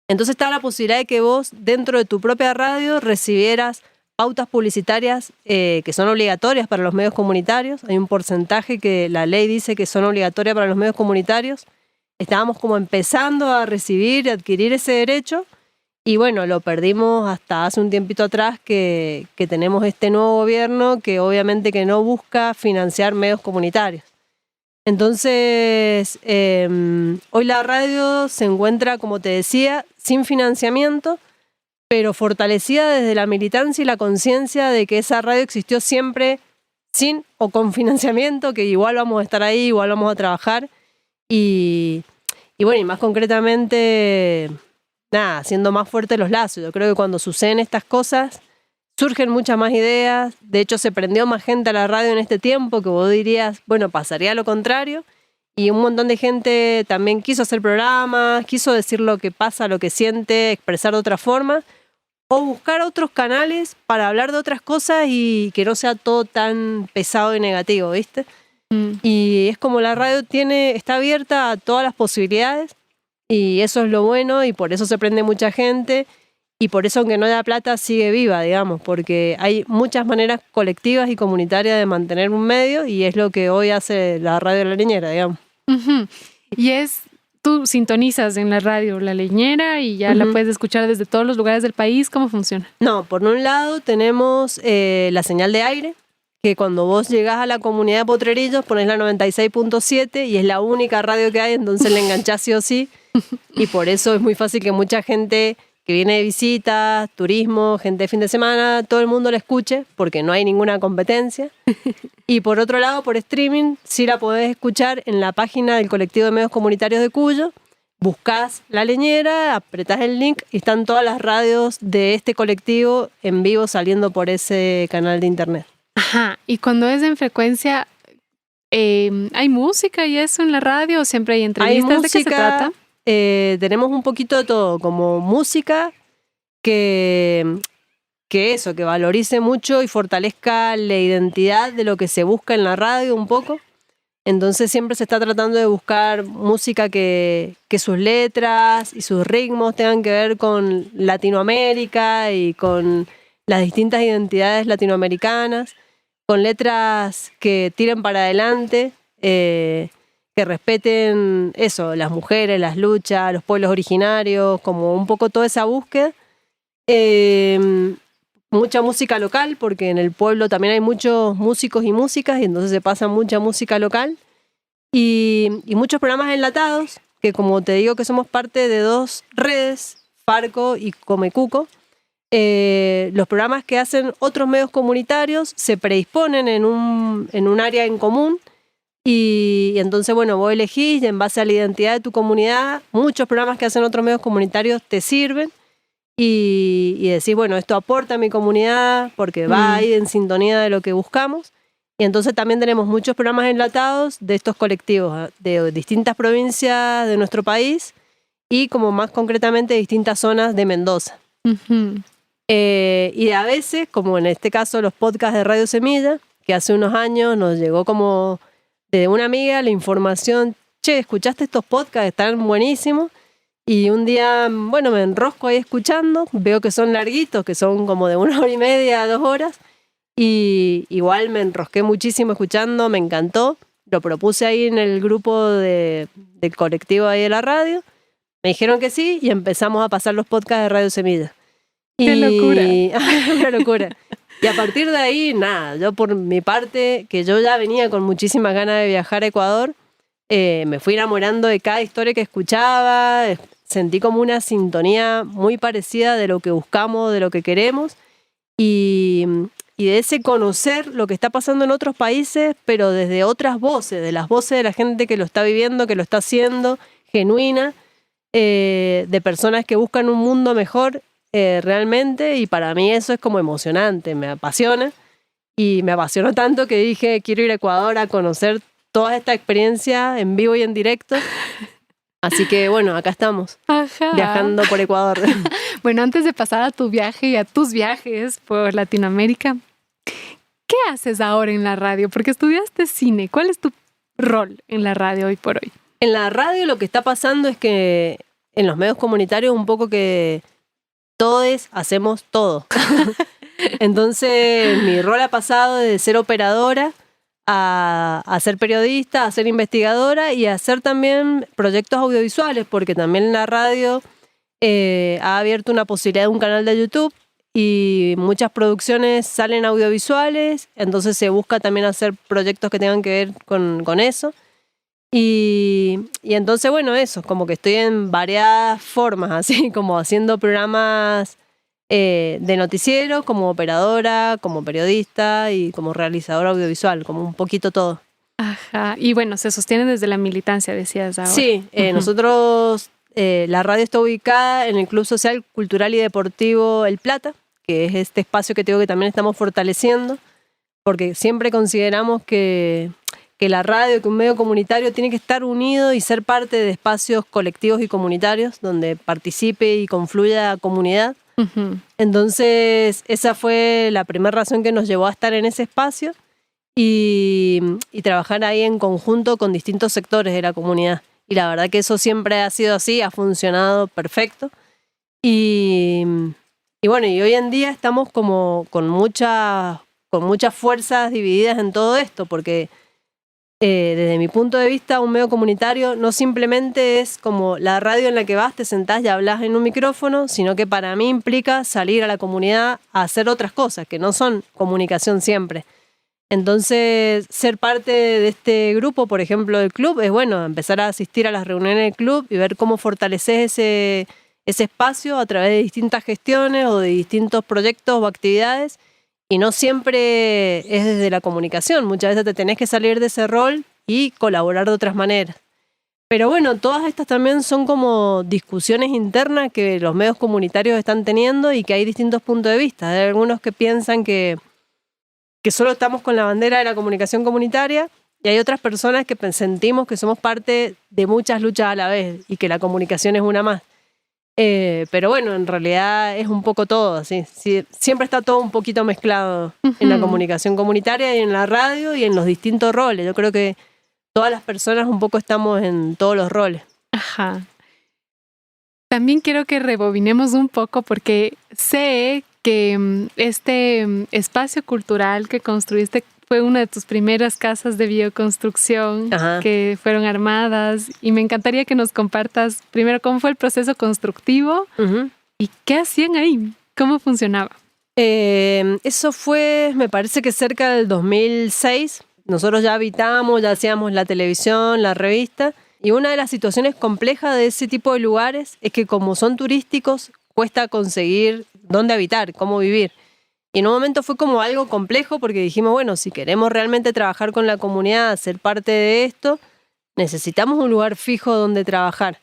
S2: Entonces estaba la posibilidad de que vos, dentro de tu propia radio, recibieras pautas publicitarias que son obligatorias para los medios comunitarios. Hay un porcentaje que la ley dice que son obligatorias para los medios comunitarios. Estábamos como empezando a recibir y adquirir ese derecho. Y bueno, lo perdimos hasta hace un tiempito atrás que tenemos este nuevo gobierno que obviamente que no busca financiar medios comunitarios. Entonces, hoy la radio se encuentra, como te decía, sin financiamiento, pero fortalecida desde la militancia y la conciencia de que esa radio existió siempre sin o con financiamiento, que igual vamos a estar ahí, igual vamos a trabajar. Y bueno, y más concretamente, nada, haciendo más fuertes los lazos. Yo creo que cuando suceden estas cosas, surgen muchas más ideas. De hecho, se prendió más gente a la radio en este tiempo, que vos dirías, bueno, pasaría lo contrario. Y un montón de gente también quiso hacer programas, quiso decir lo que pasa, lo que siente, expresar de otra forma, o buscar otros canales para hablar de otras cosas y que no sea todo tan pesado y negativo, ¿viste? Y es como la radio está abierta a todas las posibilidades, y eso es lo bueno, y por eso se prende mucha gente, y por eso, aunque no haya plata, sigue viva, digamos, porque hay muchas maneras colectivas y comunitarias de mantener un medio, y es lo que hoy hace la radio La Leñera, digamos.
S1: Y tú sintonizas en la radio La Leñera y ya la puedes escuchar desde todos los lugares del país. ¿Cómo funciona?
S2: No, por un lado tenemos la señal de aire, que cuando vos llegás a la comunidad de Potrerillos ponés la 96.7 y es la única radio que hay, entonces le enganchás sí o sí, y por eso es muy fácil que mucha gente que viene de visitas, turismo, gente de fin de semana, todo el mundo la escuche, porque no hay ninguna competencia. Y por otro lado, por streaming, sí la podés escuchar en la página del Colectivo de Medios Comunitarios de Cuyo. Buscás La Leñera, apretás el link y están todas las radios de este colectivo en vivo saliendo por ese canal de internet.
S1: Ajá, y cuando es en frecuencia, ¿hay música y eso en la radio o siempre hay entrevistas?
S2: Hay música,
S1: ¿de qué se trata?
S2: Tenemos un poquito de todo, como música que valorice mucho y fortalezca la identidad de lo que se busca en la radio un poco. Entonces siempre se está tratando de buscar música que sus letras y sus ritmos tengan que ver con Latinoamérica y con las distintas identidades latinoamericanas, con letras que tiren para adelante, que respeten eso, las mujeres, las luchas, los pueblos originarios, como un poco toda esa búsqueda. Mucha música local, porque en el pueblo también hay muchos músicos y músicas, y entonces se pasa mucha música local. Y muchos programas enlatados, que como te digo que somos parte de 2 redes, Farco y Comecuco, los programas que hacen otros medios comunitarios se predisponen en un área en común y entonces, bueno, vos elegís y en base a la identidad de tu comunidad, muchos programas que hacen otros medios comunitarios te sirven y decís, bueno, esto aporta a mi comunidad porque va ahí en sintonía de lo que buscamos. Y entonces también tenemos muchos programas enlatados de estos colectivos de distintas provincias de nuestro país y como más concretamente de distintas zonas de Mendoza.
S1: Uh-huh.
S2: Y a veces, como en este caso los podcasts de Radio Semilla, que hace unos años nos llegó como de una amiga la información, che, ¿escuchaste estos podcasts? Están buenísimos. Y un día, bueno, me enrosco ahí escuchando, veo que son larguitos, que son como de 1 hora y media a 2 horas. Y igual me enrosqué muchísimo escuchando, me encantó. Lo propuse ahí en el grupo del colectivo ahí de la radio. Me dijeron que sí y empezamos a pasar los podcasts de Radio Semilla.
S1: ¡Qué locura!
S2: Una locura. Y a partir de ahí, nada, yo por mi parte, que yo ya venía con muchísimas ganas de viajar a Ecuador, me fui enamorando de cada historia que escuchaba, sentí como una sintonía muy parecida de lo que buscamos, de lo que queremos. Y de ese conocer lo que está pasando en otros países, pero desde otras voces, de las voces de la gente que lo está viviendo, que lo está haciendo, genuina, de personas que buscan un mundo mejor realmente, y para mí eso es como emocionante, me apasiona, y me apasionó tanto que dije, quiero ir a Ecuador a conocer toda esta experiencia en vivo y en directo. Así que bueno, acá estamos, viajando por Ecuador.
S1: Bueno, antes de pasar a tu viaje y a tus viajes por Latinoamérica, ¿qué haces ahora en la radio? Porque estudiaste cine. ¿Cuál es tu rol en la radio hoy por hoy?
S2: En la radio lo que está pasando es que en los medios comunitarios un poco que todos hacemos todo. Entonces mi rol ha pasado de ser operadora a ser periodista, a ser investigadora y a hacer también proyectos audiovisuales, porque también la radio ha abierto una posibilidad de un canal de YouTube y muchas producciones salen audiovisuales, entonces se busca también hacer proyectos que tengan que ver con eso. Y entonces, bueno, eso, como que estoy en variadas formas, así como haciendo programas de noticiero, como operadora, como periodista y como realizadora audiovisual, como un poquito todo.
S1: Ajá, y bueno, se sostiene desde la militancia, decías ahora.
S2: Sí, nosotros, la radio está ubicada en el Club Social, Cultural y Deportivo El Plata, que es este espacio que tengo que también estamos fortaleciendo, porque siempre consideramos que la radio, que un medio comunitario tiene que estar unido y ser parte de espacios colectivos y comunitarios donde participe y confluya la comunidad.
S1: Uh-huh.
S2: Entonces esa fue la primera razón que nos llevó a estar en ese espacio y trabajar ahí en conjunto con distintos sectores de la comunidad. Y la verdad que eso siempre ha sido así, ha funcionado perfecto. Y bueno, y hoy en día estamos como con muchas fuerzas divididas en todo esto, porque desde mi punto de vista, un medio comunitario no simplemente es como la radio en la que vas, te sentás y hablas en un micrófono, sino que para mí implica salir a la comunidad a hacer otras cosas que no son comunicación siempre. Entonces, ser parte de este grupo, por ejemplo, del club, es bueno, empezar a asistir a las reuniones del club y ver cómo fortaleces ese espacio a través de distintas gestiones o de distintos proyectos o actividades. Y no siempre es desde la comunicación, muchas veces te tenés que salir de ese rol y colaborar de otras maneras. Pero bueno, todas estas también son como discusiones internas que los medios comunitarios están teniendo y que hay distintos puntos de vista. Hay algunos que piensan que solo estamos con la bandera de la comunicación comunitaria y hay otras personas que sentimos que somos parte de muchas luchas a la vez y que la comunicación es una más. Pero bueno, en realidad es un poco todo, así. Sí, siempre está todo un poquito mezclado en la comunicación comunitaria y en la radio y en los distintos roles. Yo creo que todas las personas un poco estamos en todos los roles.
S1: Ajá. También quiero que rebobinemos un poco porque sé que este espacio cultural que construiste fue una de tus primeras casas de bioconstrucción. Ajá. Que fueron armadas y me encantaría que nos compartas primero cómo fue el proceso constructivo. Uh-huh. Y qué hacían ahí, cómo funcionaba.
S2: Eso fue, me parece que cerca del 2006. Nosotros ya habitábamos, ya hacíamos la televisión, la revista Y una de las situaciones complejas de ese tipo de lugares es que como son turísticos, cuesta conseguir dónde habitar, cómo vivir. Y en un momento fue como algo complejo porque dijimos, bueno, si queremos realmente trabajar con la comunidad, ser parte de esto, necesitamos un lugar fijo donde trabajar.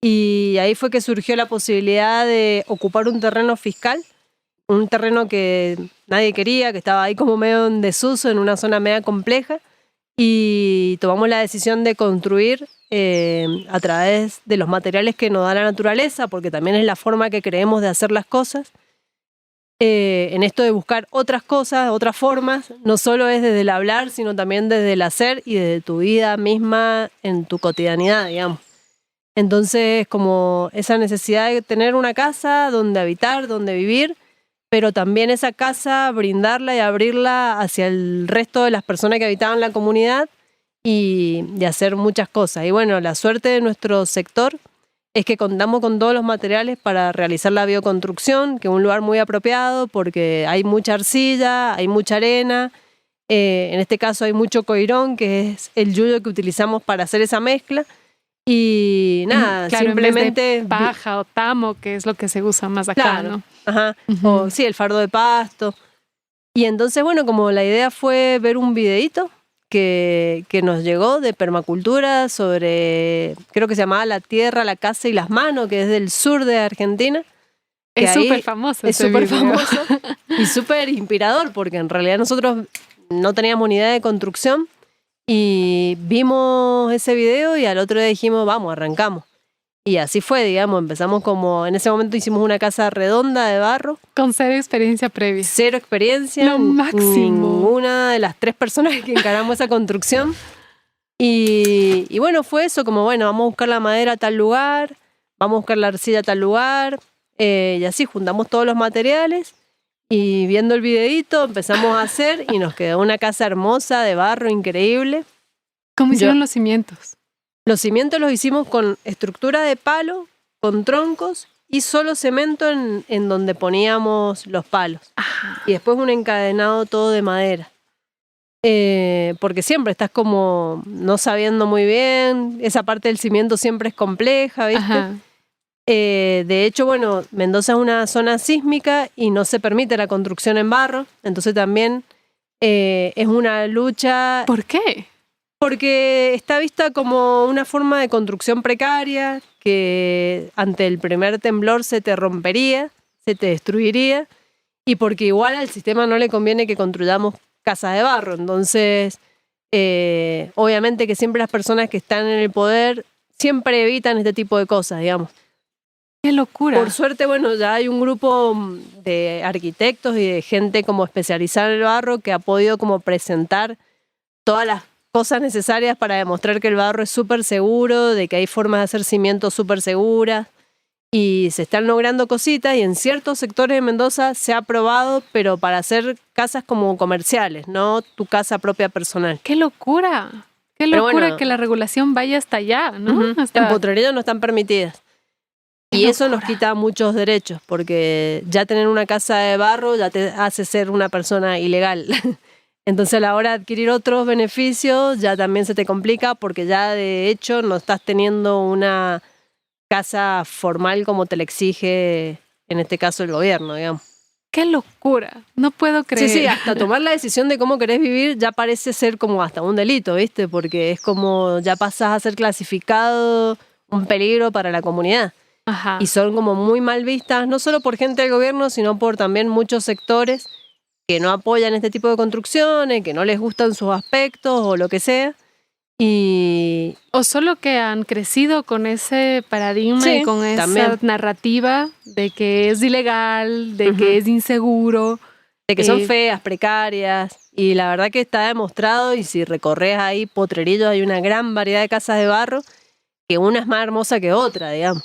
S2: Y ahí fue que surgió la posibilidad de ocupar un terreno fiscal, un terreno que nadie quería, que estaba ahí como medio en desuso, en una zona media compleja, y tomamos la decisión de construir a través de los materiales que nos da la naturaleza, porque también es la forma que creemos de hacer las cosas. En esto de buscar otras cosas, otras formas, no solo es desde el hablar, sino también desde el hacer y desde tu vida misma en tu cotidianidad, digamos. Entonces, como esa necesidad de tener una casa donde habitar, donde vivir, pero también esa casa brindarla y abrirla hacia el resto de las personas que habitaban la comunidad y de hacer muchas cosas. Y bueno, la suerte de nuestro sector es que contamos con todos los materiales para realizar la bioconstrucción, que es un lugar muy apropiado porque hay mucha arcilla, hay mucha arena, en este caso hay mucho coirón, que es el yuyo que utilizamos para hacer esa mezcla. Y nada,
S1: claro,
S2: simplemente...
S1: en vez de paja o tamo, que es lo que se usa más acá,
S2: claro,
S1: ¿no?
S2: Ajá. O sí, el fardo de pasto. Y entonces, bueno, como la idea fue ver un videíto que nos llegó de permacultura sobre, creo que se llamaba La Tierra, la Casa y las Manos, que es del sur de Argentina.
S1: Es súper famoso.
S2: Es súper famoso y súper inspirador, porque en realidad nosotros no teníamos ni idea de construcción y vimos ese video y al otro día dijimos, vamos, arrancamos. Y así fue, digamos, empezamos como, en ese momento hicimos una casa redonda de barro.
S1: Con cero experiencia previa.
S2: Cero experiencia.
S1: Lo máximo.
S2: Ninguna de las 3 personas que encaramos esa construcción. Y bueno, fue eso, como bueno, vamos a buscar la madera a tal lugar, vamos a buscar la arcilla a tal lugar. Y así juntamos todos los materiales y viendo el videíto empezamos a hacer y nos quedó una casa hermosa de barro, increíble.
S1: ¿Cómo hicieron los cimientos?
S2: Los cimientos los hicimos con estructura de palo, con troncos y solo cemento en donde poníamos los palos.
S1: Ajá.
S2: Y después un encadenado todo de madera. Porque siempre estás como no sabiendo muy bien, esa parte del cimiento siempre es compleja, ¿viste?
S1: Ajá.
S2: De hecho, bueno, Mendoza es una zona sísmica y no se permite la construcción en barro, entonces también es una lucha.
S1: ¿Por qué?
S2: Porque está vista como una forma de construcción precaria, que ante el primer temblor se te rompería, se te destruiría, y porque igual al sistema no le conviene que construyamos casas de barro. Entonces, obviamente que siempre las personas que están en el poder siempre evitan este tipo de cosas, digamos.
S1: ¡Qué locura!
S2: Por suerte, bueno, ya hay un grupo de arquitectos y de gente como especializada en el barro que ha podido como presentar todas las cosas necesarias para demostrar que el barro es súper seguro, de que hay formas de hacer cimientos súper seguras y se están logrando cositas y en ciertos sectores de Mendoza se ha aprobado, pero para hacer casas como comerciales, no tu casa propia personal.
S1: ¡Qué locura! ¡Qué locura que la regulación vaya hasta allá, ¿no?
S2: En Potrerillos no están permitidas. Y eso nos quita muchos derechos, porque ya tener una casa de barro ya te hace ser una persona ilegal. Entonces a la hora de adquirir otros beneficios ya también se te complica porque ya de hecho no estás teniendo una casa formal como te la exige en este caso el gobierno, digamos.
S1: ¡Qué locura! No puedo creer.
S2: Sí, hasta tomar la decisión de cómo querés vivir ya parece ser como hasta un delito, ¿viste? Porque es como ya pasás a ser clasificado un peligro para la comunidad.
S1: Ajá.
S2: Y son como muy mal vistas, no solo por gente del gobierno, sino por también muchos sectores que no apoyan este tipo de construcciones, que no les gustan sus aspectos o lo que sea.
S1: O solo que han crecido con ese paradigma y con esa narrativa de que es ilegal, de que es inseguro.
S2: De que son feas, precarias. Y la verdad que está demostrado, y si recorres ahí Potrerillos hay una gran variedad de casas de barro, que una es más hermosa que otra, digamos.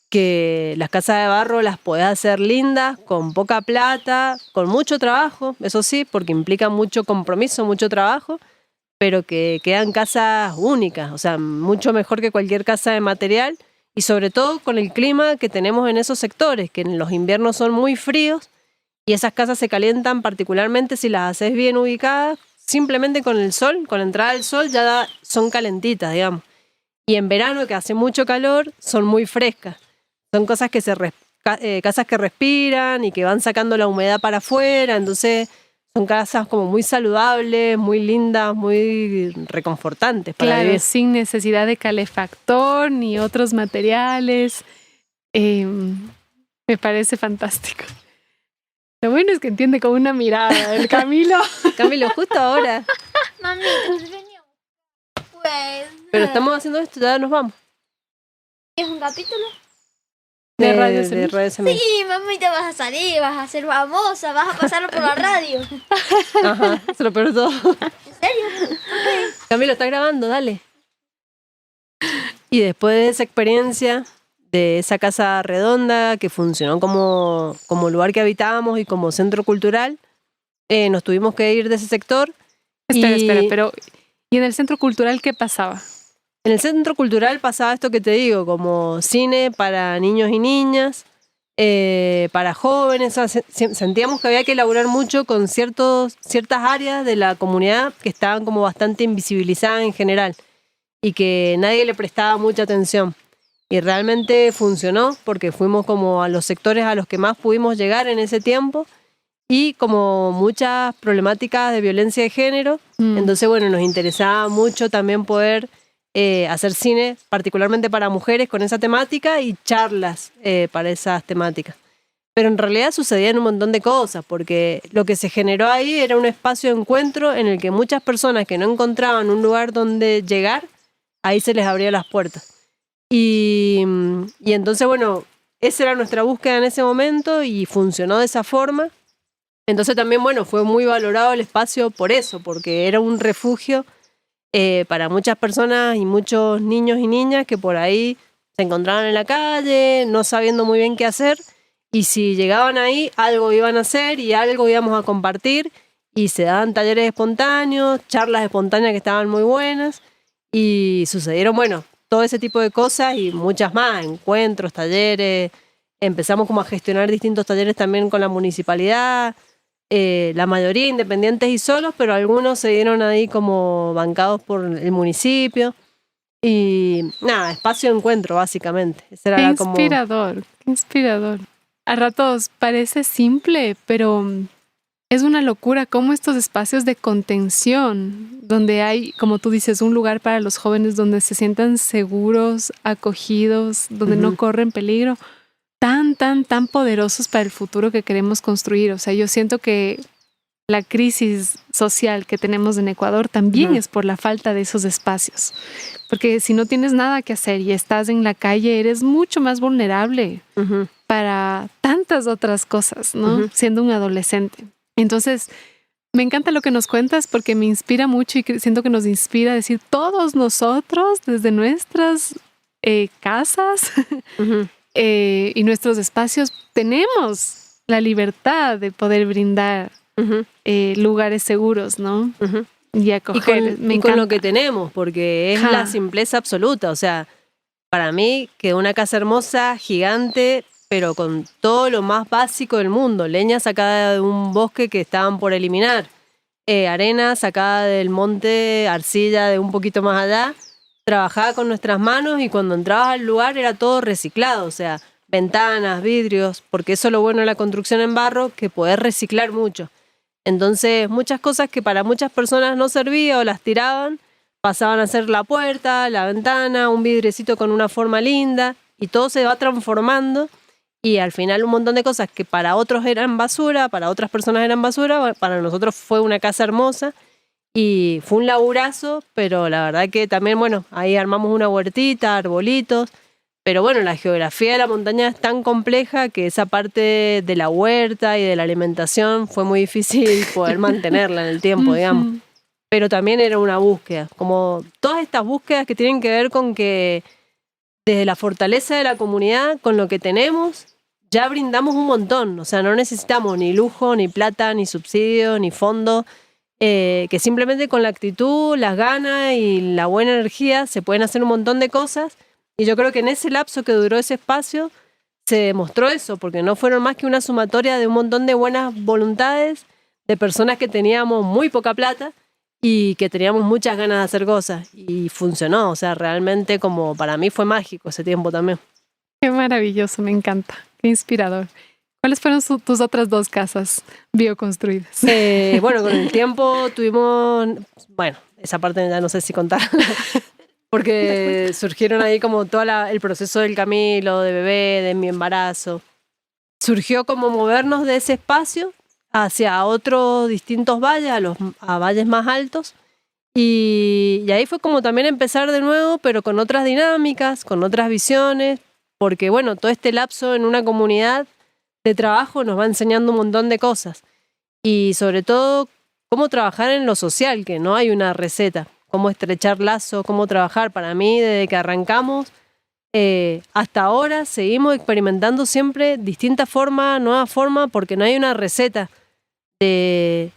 S2: Que las casas de barro las podés hacer lindas, con poca plata, con mucho trabajo, eso sí, porque implica mucho compromiso, mucho trabajo, pero que quedan casas únicas, o sea, mucho mejor que cualquier casa de material, y sobre todo con el clima que tenemos en esos sectores, que en los inviernos son muy fríos, y esas casas se calientan particularmente si las haces bien ubicadas, simplemente con el sol, con la entrada del sol ya son calentitas, digamos. y en verano, que hace mucho calor, son muy frescas. Son cosas que casas que respiran y que van sacando la humedad para afuera, entonces son casas como muy saludables, muy lindas, muy reconfortantes para
S1: Claro,
S2: vivir.
S1: sin necesidad de calefactor ni otros materiales. Me parece fantástico. Lo bueno es que entiende con una mirada el Camilo.
S2: Camilo, justo ahora.
S3: Mami, te venía. Pues.
S2: Pero estamos haciendo esto, ya nos vamos.
S3: ¿Es un capítulo?
S1: De Radio
S2: de
S1: Semilla.
S2: Radio Semilla.
S3: Sí, mami, te vas a salir, vas a ser famosa, vas a pasar por la radio.
S2: Ajá, se lo peor de todo.
S3: ¿En serio?
S2: Camilo, está grabando, dale. Y después de esa experiencia, de esa casa redonda que funcionó como lugar que habitábamos y como centro cultural, nos tuvimos que ir de ese sector.
S1: Espera, pero ¿y en el centro cultural qué pasaba?
S2: En el centro cultural pasaba esto que te digo, como cine para niños y niñas, para jóvenes. O sea, sentíamos que había que elaborar mucho con ciertas áreas de la comunidad que estaban como bastante invisibilizadas en general y que nadie le prestaba mucha atención. Y realmente funcionó porque fuimos como a los sectores a los que más pudimos llegar en ese tiempo y como muchas problemáticas de violencia de género. Entonces, bueno, nos interesaba mucho también poder hacer cine, particularmente para mujeres con esa temática y charlas para esas temáticas. Pero en realidad sucedían un montón de cosas, porque lo que se generó ahí era un espacio de encuentro en el que muchas personas que no encontraban un lugar donde llegar, ahí se les abría las puertas. Y entonces, bueno, esa era nuestra búsqueda en ese momento y funcionó de esa forma. Entonces también, bueno, fue muy valorado el espacio por eso, porque era un refugio para muchas personas y muchos niños y niñas que por ahí se encontraban en la calle, no sabiendo muy bien qué hacer, y si llegaban ahí, algo iban a hacer y algo íbamos a compartir, y se daban talleres espontáneos, charlas espontáneas que estaban muy buenas, y sucedieron, bueno, todo ese tipo de cosas y muchas más, encuentros, talleres. Empezamos como a gestionar distintos talleres también con la municipalidad, la mayoría independientes y solos, pero algunos se dieron ahí como bancados por el municipio. Y nada, espacio de encuentro básicamente. Ese era
S1: Qué
S2: como...
S1: inspirador, qué inspirador. A ratos parece simple, pero es una locura cómo estos espacios de contención, donde hay, como tú dices, un lugar para los jóvenes donde se sientan seguros, acogidos, donde no corren peligro, tan poderosos para el futuro que queremos construir. O sea, yo siento que la crisis social que tenemos en Ecuador también es por la falta de esos espacios. Porque si no tienes nada que hacer y estás en la calle, eres mucho más vulnerable para tantas otras cosas, ¿no? Siendo un adolescente. Entonces, me encanta lo que nos cuentas porque me inspira mucho y siento que nos inspira a decir todos nosotros desde nuestras casas y nuestros espacios tenemos la libertad de poder brindar lugares seguros, ¿no? Y acoger.
S2: Y con lo que tenemos, porque es la simpleza absoluta. O sea, para mí que una casa hermosa, gigante, pero con todo lo más básico del mundo. Leña sacada de un bosque que estaban por eliminar. Arena sacada del monte, arcilla de un poquito más allá. Trabajaba con nuestras manos y cuando entrabas al lugar era todo reciclado. O sea, ventanas, vidrios, porque eso es lo bueno de la construcción en barro, que podés reciclar mucho. Entonces, muchas cosas que para muchas personas no servían o las tiraban, pasaban a ser la puerta, la ventana, un vidriecito con una forma linda, y todo se va transformando. Y al final un montón de cosas que para otros eran basura, para otras personas eran basura, para nosotros fue una casa hermosa y fue un laburazo, pero la verdad que también, bueno, ahí armamos una huertita, arbolitos, pero bueno, la geografía de la montaña es tan compleja que esa parte de la huerta y de la alimentación fue muy difícil poder mantenerla en el tiempo, digamos. Pero también era una búsqueda, como todas estas búsquedas que tienen que ver con que desde la fortaleza de la comunidad, con lo que tenemos, ya brindamos un montón. O sea, no necesitamos ni lujo, ni plata, ni subsidio, ni fondo, que simplemente con la actitud, las ganas y la buena energía se pueden hacer un montón de cosas. Y yo creo que en ese lapso que duró ese espacio se demostró eso, porque no fueron más que una sumatoria de un montón de buenas voluntades, de personas que teníamos muy poca plata y que teníamos muchas ganas de hacer cosas y funcionó, o sea, realmente como para mí fue mágico ese tiempo también.
S1: Qué maravilloso, me encanta, qué inspirador. ¿Cuáles fueron tus otras 2 casas bioconstruidas?
S2: Bueno, con el tiempo tuvimos, bueno, esa parte ya no sé si contar, porque surgieron ahí como todo el proceso del Camilo, de bebé, de mi embarazo. Surgió como movernos de ese espacio hacia otros distintos valles, a valles más altos. Y ahí fue como también empezar de nuevo, pero con otras dinámicas, con otras visiones, porque bueno, todo este lapso en una comunidad de trabajo nos va enseñando un montón de cosas. Y sobre todo, cómo trabajar en lo social, que no hay una receta, cómo estrechar lazos, cómo trabajar. Para mí, desde que arrancamos hasta ahora, seguimos experimentando siempre distintas formas, nuevas formas, porque no hay una receta de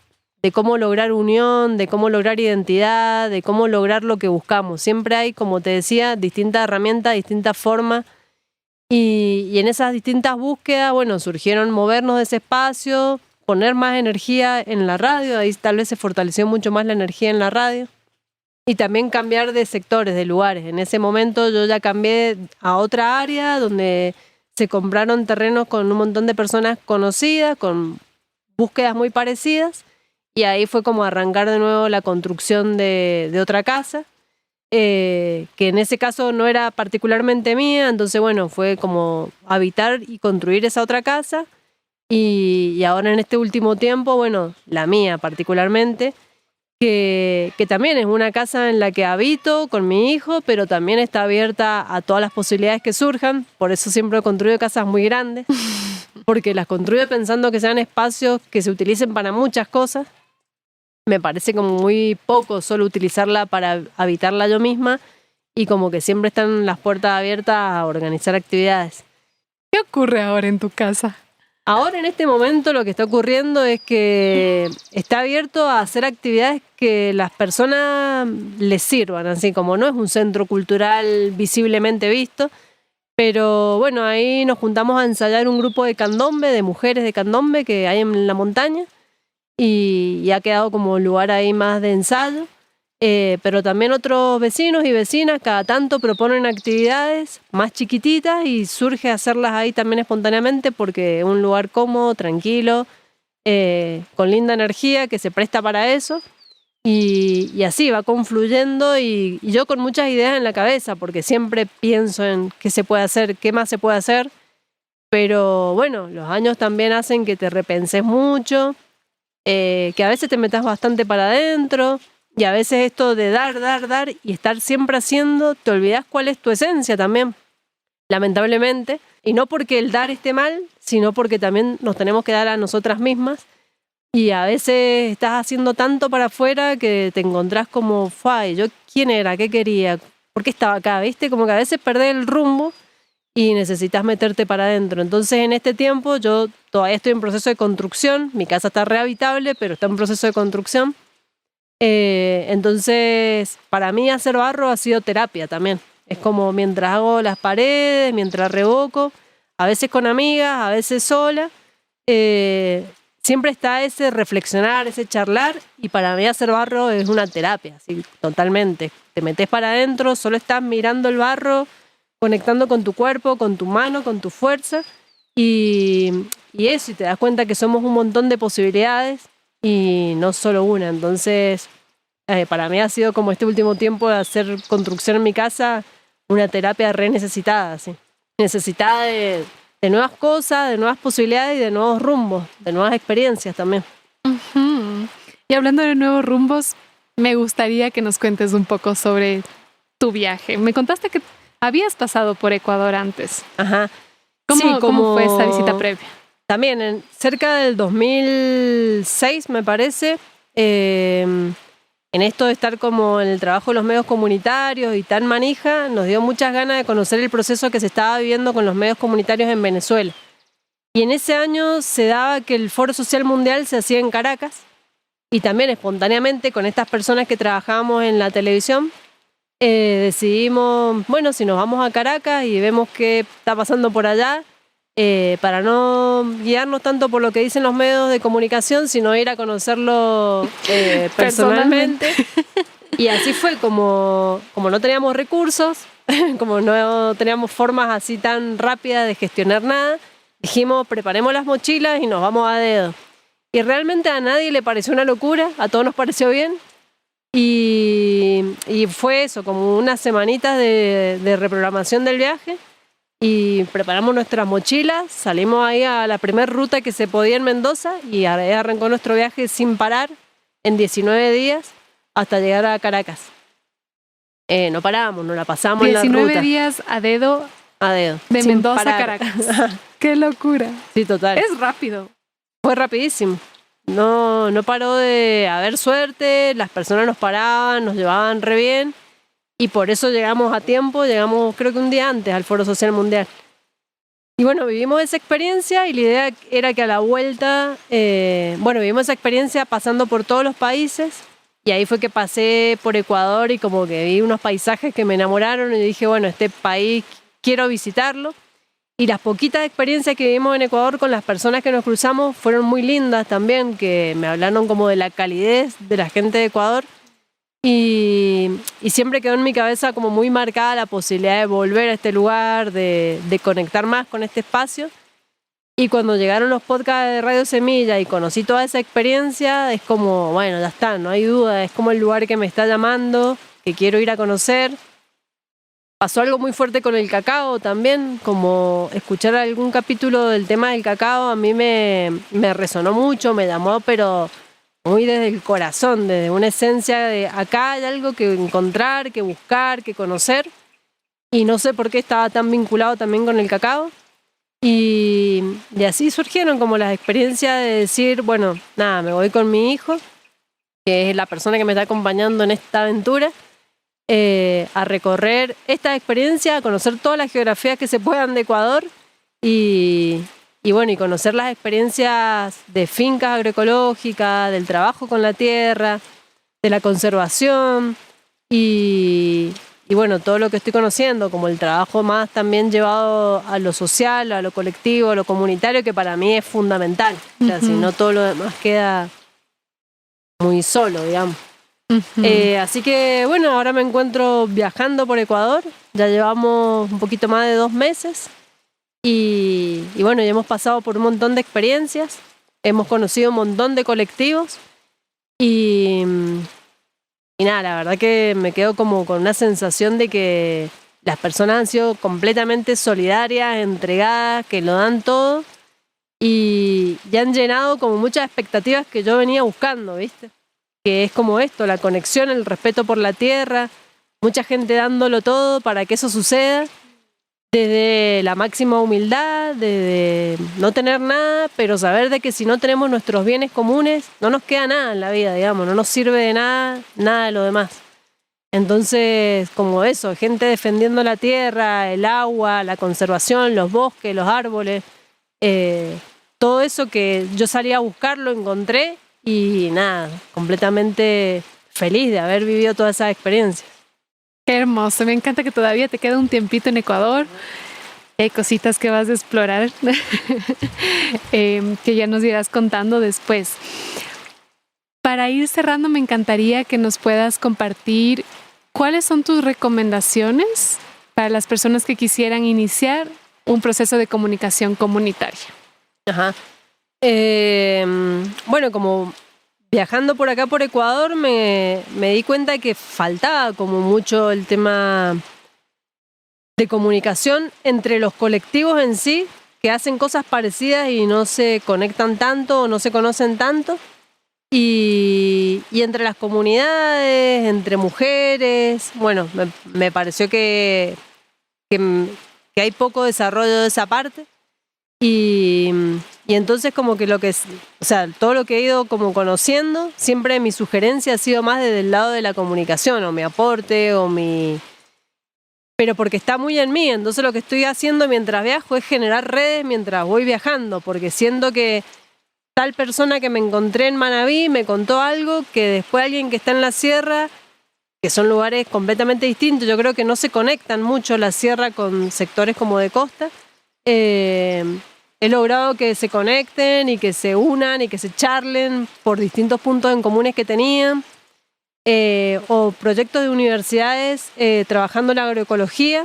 S2: cómo lograr unión, de cómo lograr identidad, de cómo lograr lo que buscamos. Siempre hay, como te decía, distintas herramientas, distintas formas. Y en esas distintas búsquedas, bueno, surgieron movernos de ese espacio, poner más energía en la radio, ahí tal vez se fortaleció mucho más la energía en la radio. Y también cambiar de sectores, de lugares. En ese momento yo ya cambié a otra área donde se compraron terrenos con un montón de personas conocidas, con búsquedas muy parecidas. Y ahí fue como arrancar de nuevo la construcción de otra casa, que en ese caso no era particularmente mía. Entonces, bueno, fue como habitar y construir esa otra casa. Y ahora en este último tiempo, bueno, la mía particularmente, que también es una casa en la que habito con mi hijo, pero también está abierta a todas las posibilidades que surjan. Por eso siempre he construido casas muy grandes, porque las construyo pensando que sean espacios que se utilicen para muchas cosas. Me parece como muy poco solo utilizarla para habitarla yo misma, y como que siempre están las puertas abiertas a organizar actividades.
S1: ¿Qué ocurre ahora en tu casa?
S2: Ahora en este momento lo que está ocurriendo es que está abierto a hacer actividades que las personas les sirvan, así como no es un centro cultural visiblemente visto, pero bueno, ahí nos juntamos a ensayar un grupo de candombe, de mujeres de candombe que hay en la montaña, y ha quedado como lugar ahí más de ensayo. Pero también otros vecinos y vecinas cada tanto proponen actividades más chiquititas y surge hacerlas ahí también espontáneamente, porque es un lugar cómodo, tranquilo, con linda energía que se presta para eso, y así va confluyendo, y yo con muchas ideas en la cabeza, porque siempre pienso en qué se puede hacer, qué más se puede hacer, pero bueno, los años también hacen que te repenses mucho, que a veces te metas bastante para adentro. Y a veces esto de dar y estar siempre haciendo, te olvidas cuál es tu esencia también, lamentablemente. Y no porque el dar esté mal, sino porque también nos tenemos que dar a nosotras mismas. Y a veces estás haciendo tanto para afuera que te encontrás como, ¡ay! ¿Yo quién era? ¿Qué quería? ¿Por qué estaba acá? ¿Viste? Como que a veces perdés el rumbo y necesitas meterte para adentro. Entonces en este tiempo yo todavía estoy en proceso de construcción. Mi casa está rehabitable, pero está en proceso de construcción. Entonces para mí hacer barro ha sido terapia también. Es como mientras hago las paredes, mientras revoco, a veces con amigas, a veces sola, siempre está ese reflexionar, ese charlar, y para mí hacer barro es una terapia, así, totalmente. Te metes para adentro, solo estás mirando el barro, conectando con tu cuerpo, con tu mano, con tu fuerza, y eso, y te das cuenta que somos un montón de posibilidades y no solo una. Entonces para mí ha sido como este último tiempo de hacer construcción en mi casa una terapia re necesitada, ¿sí? Necesitada de nuevas cosas, de nuevas posibilidades y de nuevos rumbos, de nuevas experiencias también.
S1: Uh-huh. Y hablando de nuevos rumbos, me gustaría que nos cuentes un poco sobre tu viaje. Me contaste que habías pasado por Ecuador antes.
S2: Ajá.
S1: ¿Cómo fue esa visita previa?
S2: También cerca del 2006, me parece, en esto de estar como en el trabajo de los medios comunitarios y tan manija, nos dio muchas ganas de conocer el proceso que se estaba viviendo con los medios comunitarios en Venezuela. Y en ese año se daba que el Foro Social Mundial se hacía en Caracas, y también espontáneamente con estas personas que trabajábamos en la televisión, decidimos, bueno, si nos vamos a Caracas y vemos qué está pasando por allá, para no guiarnos tanto por lo que dicen los medios de comunicación, sino ir a conocerlo personalmente. Y así fue, como no teníamos recursos, como no teníamos formas así tan rápidas de gestionar nada, dijimos, preparemos las mochilas y nos vamos a dedo. Y realmente a nadie le pareció una locura, a todos nos pareció bien. Y fue eso, como unas semanitas de reprogramación del viaje. Y preparamos nuestras mochilas, salimos ahí a la primera ruta que se podía en Mendoza y ahí arrancó nuestro viaje sin parar en 19 días hasta llegar a Caracas. No parábamos, nos la pasamos en la ruta.
S1: 19 días a dedo.
S2: A dedo.
S1: De
S2: sin
S1: Mendoza
S2: parar.
S1: a Caracas. ¡Qué locura!
S2: Sí, total.
S1: Es rápido.
S2: Fue rapidísimo. No paró de haber suerte, las personas nos paraban, nos llevaban re bien. Y por eso llegamos a tiempo, llegamos creo que un día antes al Foro Social Mundial. Y bueno, vivimos esa experiencia y la idea era que a la vuelta, vivimos esa experiencia pasando por todos los países y ahí fue que pasé por Ecuador y como que vi unos paisajes que me enamoraron y dije, bueno, este país quiero visitarlo. Y las poquitas experiencias que vivimos en Ecuador con las personas que nos cruzamos fueron muy lindas también, que me hablaron como de la calidez de la gente de Ecuador. Y siempre quedó en mi cabeza como muy marcada la posibilidad de volver a este lugar, de conectar más con este espacio. Y cuando llegaron los podcasts de Radio Semilla y conocí toda esa experiencia, es como, bueno, ya está, no hay duda, es como el lugar que me está llamando, que quiero ir a conocer. Pasó algo muy fuerte con el cacao también, como escuchar algún capítulo del tema del cacao, a mí me resonó mucho, me llamó, pero muy desde el corazón, desde una esencia de acá hay algo que encontrar, que buscar, que conocer. Y no sé por qué estaba tan vinculado también con el cacao. Y así surgieron como las experiencias de decir, bueno, nada, me voy con mi hijo, que es la persona que me está acompañando en esta aventura, a recorrer esta experiencia, a conocer todas las geografías que se puedan de Ecuador y conocer las experiencias de fincas agroecológicas, del trabajo con la tierra, de la conservación y todo lo que estoy conociendo, como el trabajo más también llevado a lo social, a lo colectivo, a lo comunitario, que para mí es fundamental. O sea, si no todo lo demás queda muy solo, digamos. Así que bueno, ahora me encuentro viajando por Ecuador, ya llevamos un poquito más de 2 meses. Y ya hemos pasado por un montón de experiencias, hemos conocido un montón de colectivos y nada, la verdad que me quedo como con una sensación de que las personas han sido completamente solidarias, entregadas, que lo dan todo y han llenado como muchas expectativas que yo venía buscando, ¿viste? Que es como esto, la conexión, el respeto por la tierra, mucha gente dándolo todo para que eso suceda. Desde la máxima humildad, desde no tener nada, pero saber de que si no tenemos nuestros bienes comunes, no nos queda nada en la vida, digamos, no nos sirve de nada de lo demás. Entonces, como eso, gente defendiendo la tierra, el agua, la conservación, los bosques, los árboles, todo eso que yo salí a buscar lo encontré y nada, completamente feliz de haber vivido todas esas experiencias.
S1: Qué hermoso, me encanta que todavía te queda un tiempito en Ecuador. Hay cositas que vas a explorar que ya nos irás contando después. Para ir cerrando, me encantaría que nos puedas compartir cuáles son tus recomendaciones para las personas que quisieran iniciar un proceso de comunicación comunitaria.
S2: Ajá. Como viajando por acá por Ecuador me di cuenta que faltaba como mucho el tema de comunicación entre los colectivos en sí, que hacen cosas parecidas y no se conectan tanto o no se conocen tanto, y entre las comunidades, entre mujeres. Bueno, me pareció que hay poco desarrollo de esa parte. Y entonces como que todo lo que he ido como conociendo, siempre mi sugerencia ha sido más desde el lado de la comunicación, o mi aporte, pero porque está muy en mí. Entonces lo que estoy haciendo mientras viajo es generar redes mientras voy viajando, porque siento que tal persona que me encontré en Manabí me contó algo que después alguien que está en la sierra, que son lugares completamente distintos, yo creo que no se conectan mucho la sierra con sectores como de costa, he logrado que se conecten y que se unan y que se charlen por distintos puntos en comunes que tenían, o proyectos de universidades trabajando en la agroecología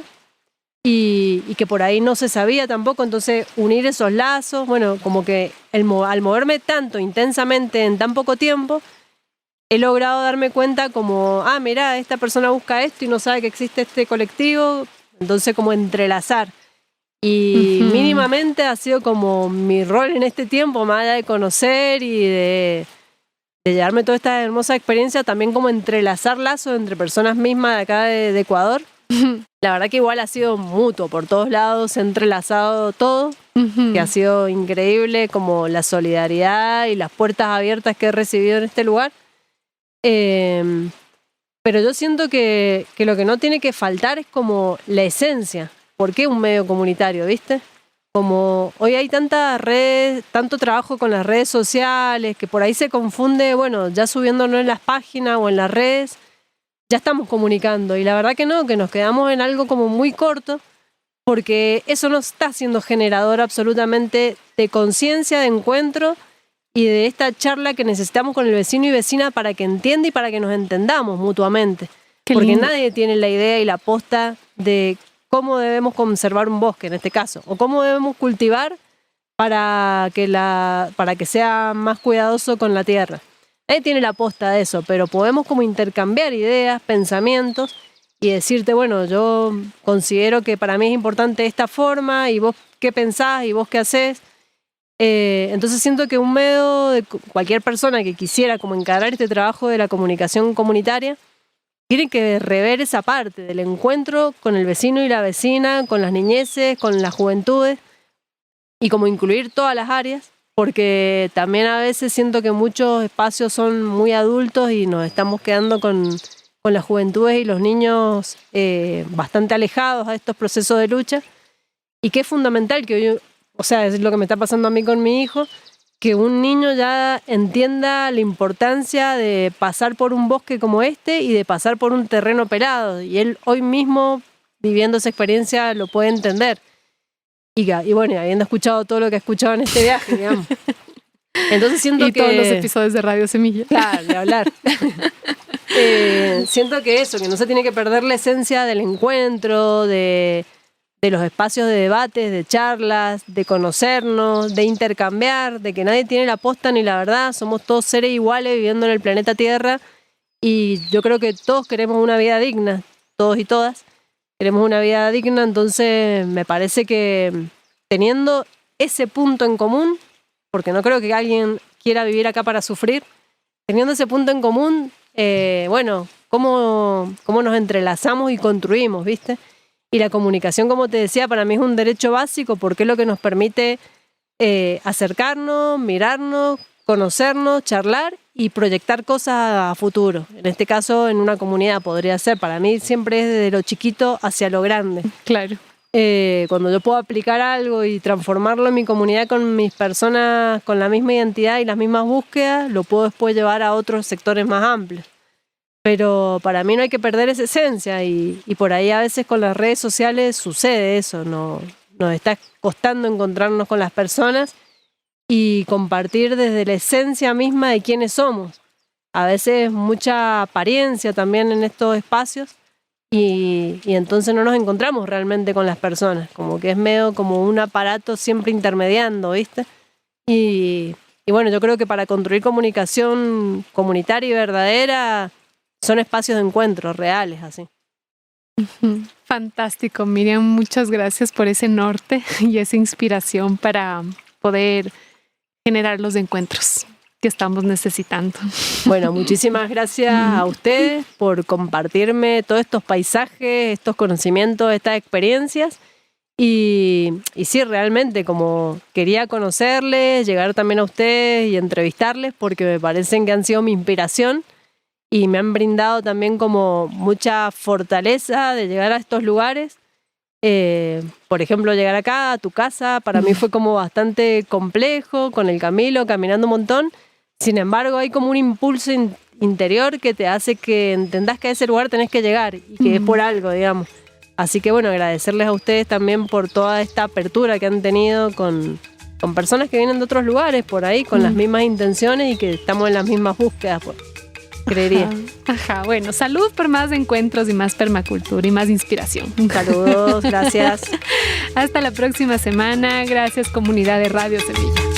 S2: y que por ahí no se sabía tampoco, entonces unir esos lazos, bueno, como que al moverme tanto intensamente en tan poco tiempo, he logrado darme cuenta como, mirá, esta persona busca esto y no sabe que existe este colectivo, entonces como entrelazar. Y mínimamente ha sido como mi rol en este tiempo, más allá de conocer y de llevarme toda esta hermosa experiencia, también como entrelazar lazos entre personas mismas de acá de Ecuador. La verdad que igual ha sido mutuo, por todos lados, se ha entrelazado todo, que ha sido increíble como la solidaridad y las puertas abiertas que he recibido en este lugar. Pero yo siento que lo que no tiene que faltar es como la esencia. ¿Por qué un medio comunitario, viste? Como hoy hay tantas redes, tanto trabajo con las redes sociales, que por ahí se confunde, bueno, ya subiéndonos en las páginas o en las redes, ya estamos comunicando. Y la verdad que no, que nos quedamos en algo como muy corto, porque eso no está siendo generador absolutamente de conciencia, de encuentro y de esta charla que necesitamos con el vecino y vecina para que entienda y para que nos entendamos mutuamente. Porque nadie tiene la idea y la posta de cómo debemos conservar un bosque en este caso, o cómo debemos cultivar para que sea más cuidadoso con la tierra. Nadie tiene la posta de eso, pero podemos como intercambiar ideas, pensamientos y decirte, bueno, yo considero que para mí es importante esta forma y vos qué pensás y vos qué hacés. Entonces siento que un medio de cualquier persona que quisiera como encarar este trabajo de la comunicación comunitaria tiene que rever esa parte del encuentro con el vecino y la vecina, con las niñeces, con las juventudes y como incluir todas las áreas, porque también a veces siento que muchos espacios son muy adultos y nos estamos quedando con las juventudes y los niños bastante alejados a estos procesos de lucha, y que es fundamental que hoy, o sea, es lo que me está pasando a mí con mi hijo, que un niño ya entienda la importancia de pasar por un bosque como este y de pasar por un terreno pelado. Y él hoy mismo, viviendo esa experiencia, lo puede entender. Y bueno, habiendo escuchado todo lo que ha escuchado en este viaje, digamos. Entonces siento
S1: y
S2: que...
S1: todos los episodios de Radio Semilla.
S2: Claro, de hablar. Siento que eso, que no se tiene que perder la esencia del encuentro, de los espacios de debates, de charlas, de conocernos, de intercambiar, de que nadie tiene la posta ni la verdad, somos todos seres iguales viviendo en el planeta Tierra y yo creo que todos queremos una vida digna, todos y todas queremos una vida digna, entonces me parece que teniendo ese punto en común, porque no creo que alguien quiera vivir acá para sufrir, teniendo ese punto en común, bueno, cómo nos entrelazamos y construimos, ¿viste? Y la comunicación, como te decía, para mí es un derecho básico porque es lo que nos permite acercarnos, mirarnos, conocernos, charlar y proyectar cosas a futuro. En este caso, en una comunidad podría ser. Para mí siempre es desde lo chiquito hacia lo grande.
S1: Claro.
S2: Cuando yo puedo aplicar algo y transformarlo en mi comunidad con mis personas con la misma identidad y las mismas búsquedas, lo puedo después llevar a otros sectores más amplios. Pero para mí no hay que perder esa esencia y por ahí a veces con las redes sociales sucede eso, nos está costando encontrarnos con las personas y compartir desde la esencia misma de quiénes somos. A veces mucha apariencia también en estos espacios y entonces no nos encontramos realmente con las personas, como que es medio como un aparato siempre intermediando, ¿viste? Y bueno, yo creo que para construir comunicación comunitaria y verdadera son espacios de encuentro reales, así.
S1: Fantástico, Miriam, muchas gracias por ese norte y esa inspiración para poder generar los encuentros que estamos necesitando.
S2: Bueno, muchísimas gracias a ustedes por compartirme todos estos paisajes, estos conocimientos, estas experiencias. Y sí, realmente, como quería conocerles, llegar también a ustedes y entrevistarles porque me parecen que han sido mi inspiración. Y me han brindado también como mucha fortaleza de llegar a estos lugares. Por ejemplo, llegar acá a tu casa, para mí fue como bastante complejo, con el Camilo, caminando un montón. Sin embargo, hay como un impulso interior que te hace que entendás que a ese lugar tenés que llegar y que es por algo, digamos. Así que bueno, agradecerles a ustedes también por toda esta apertura que han tenido con personas que vienen de otros lugares por ahí, con las mismas intenciones y que estamos en las mismas búsquedas, pues, creería.
S1: Ajá, bueno, salud por más encuentros y más permacultura y más inspiración.
S2: Saludos, gracias.
S1: Hasta la próxima semana. Gracias, comunidad de Radio Semilla.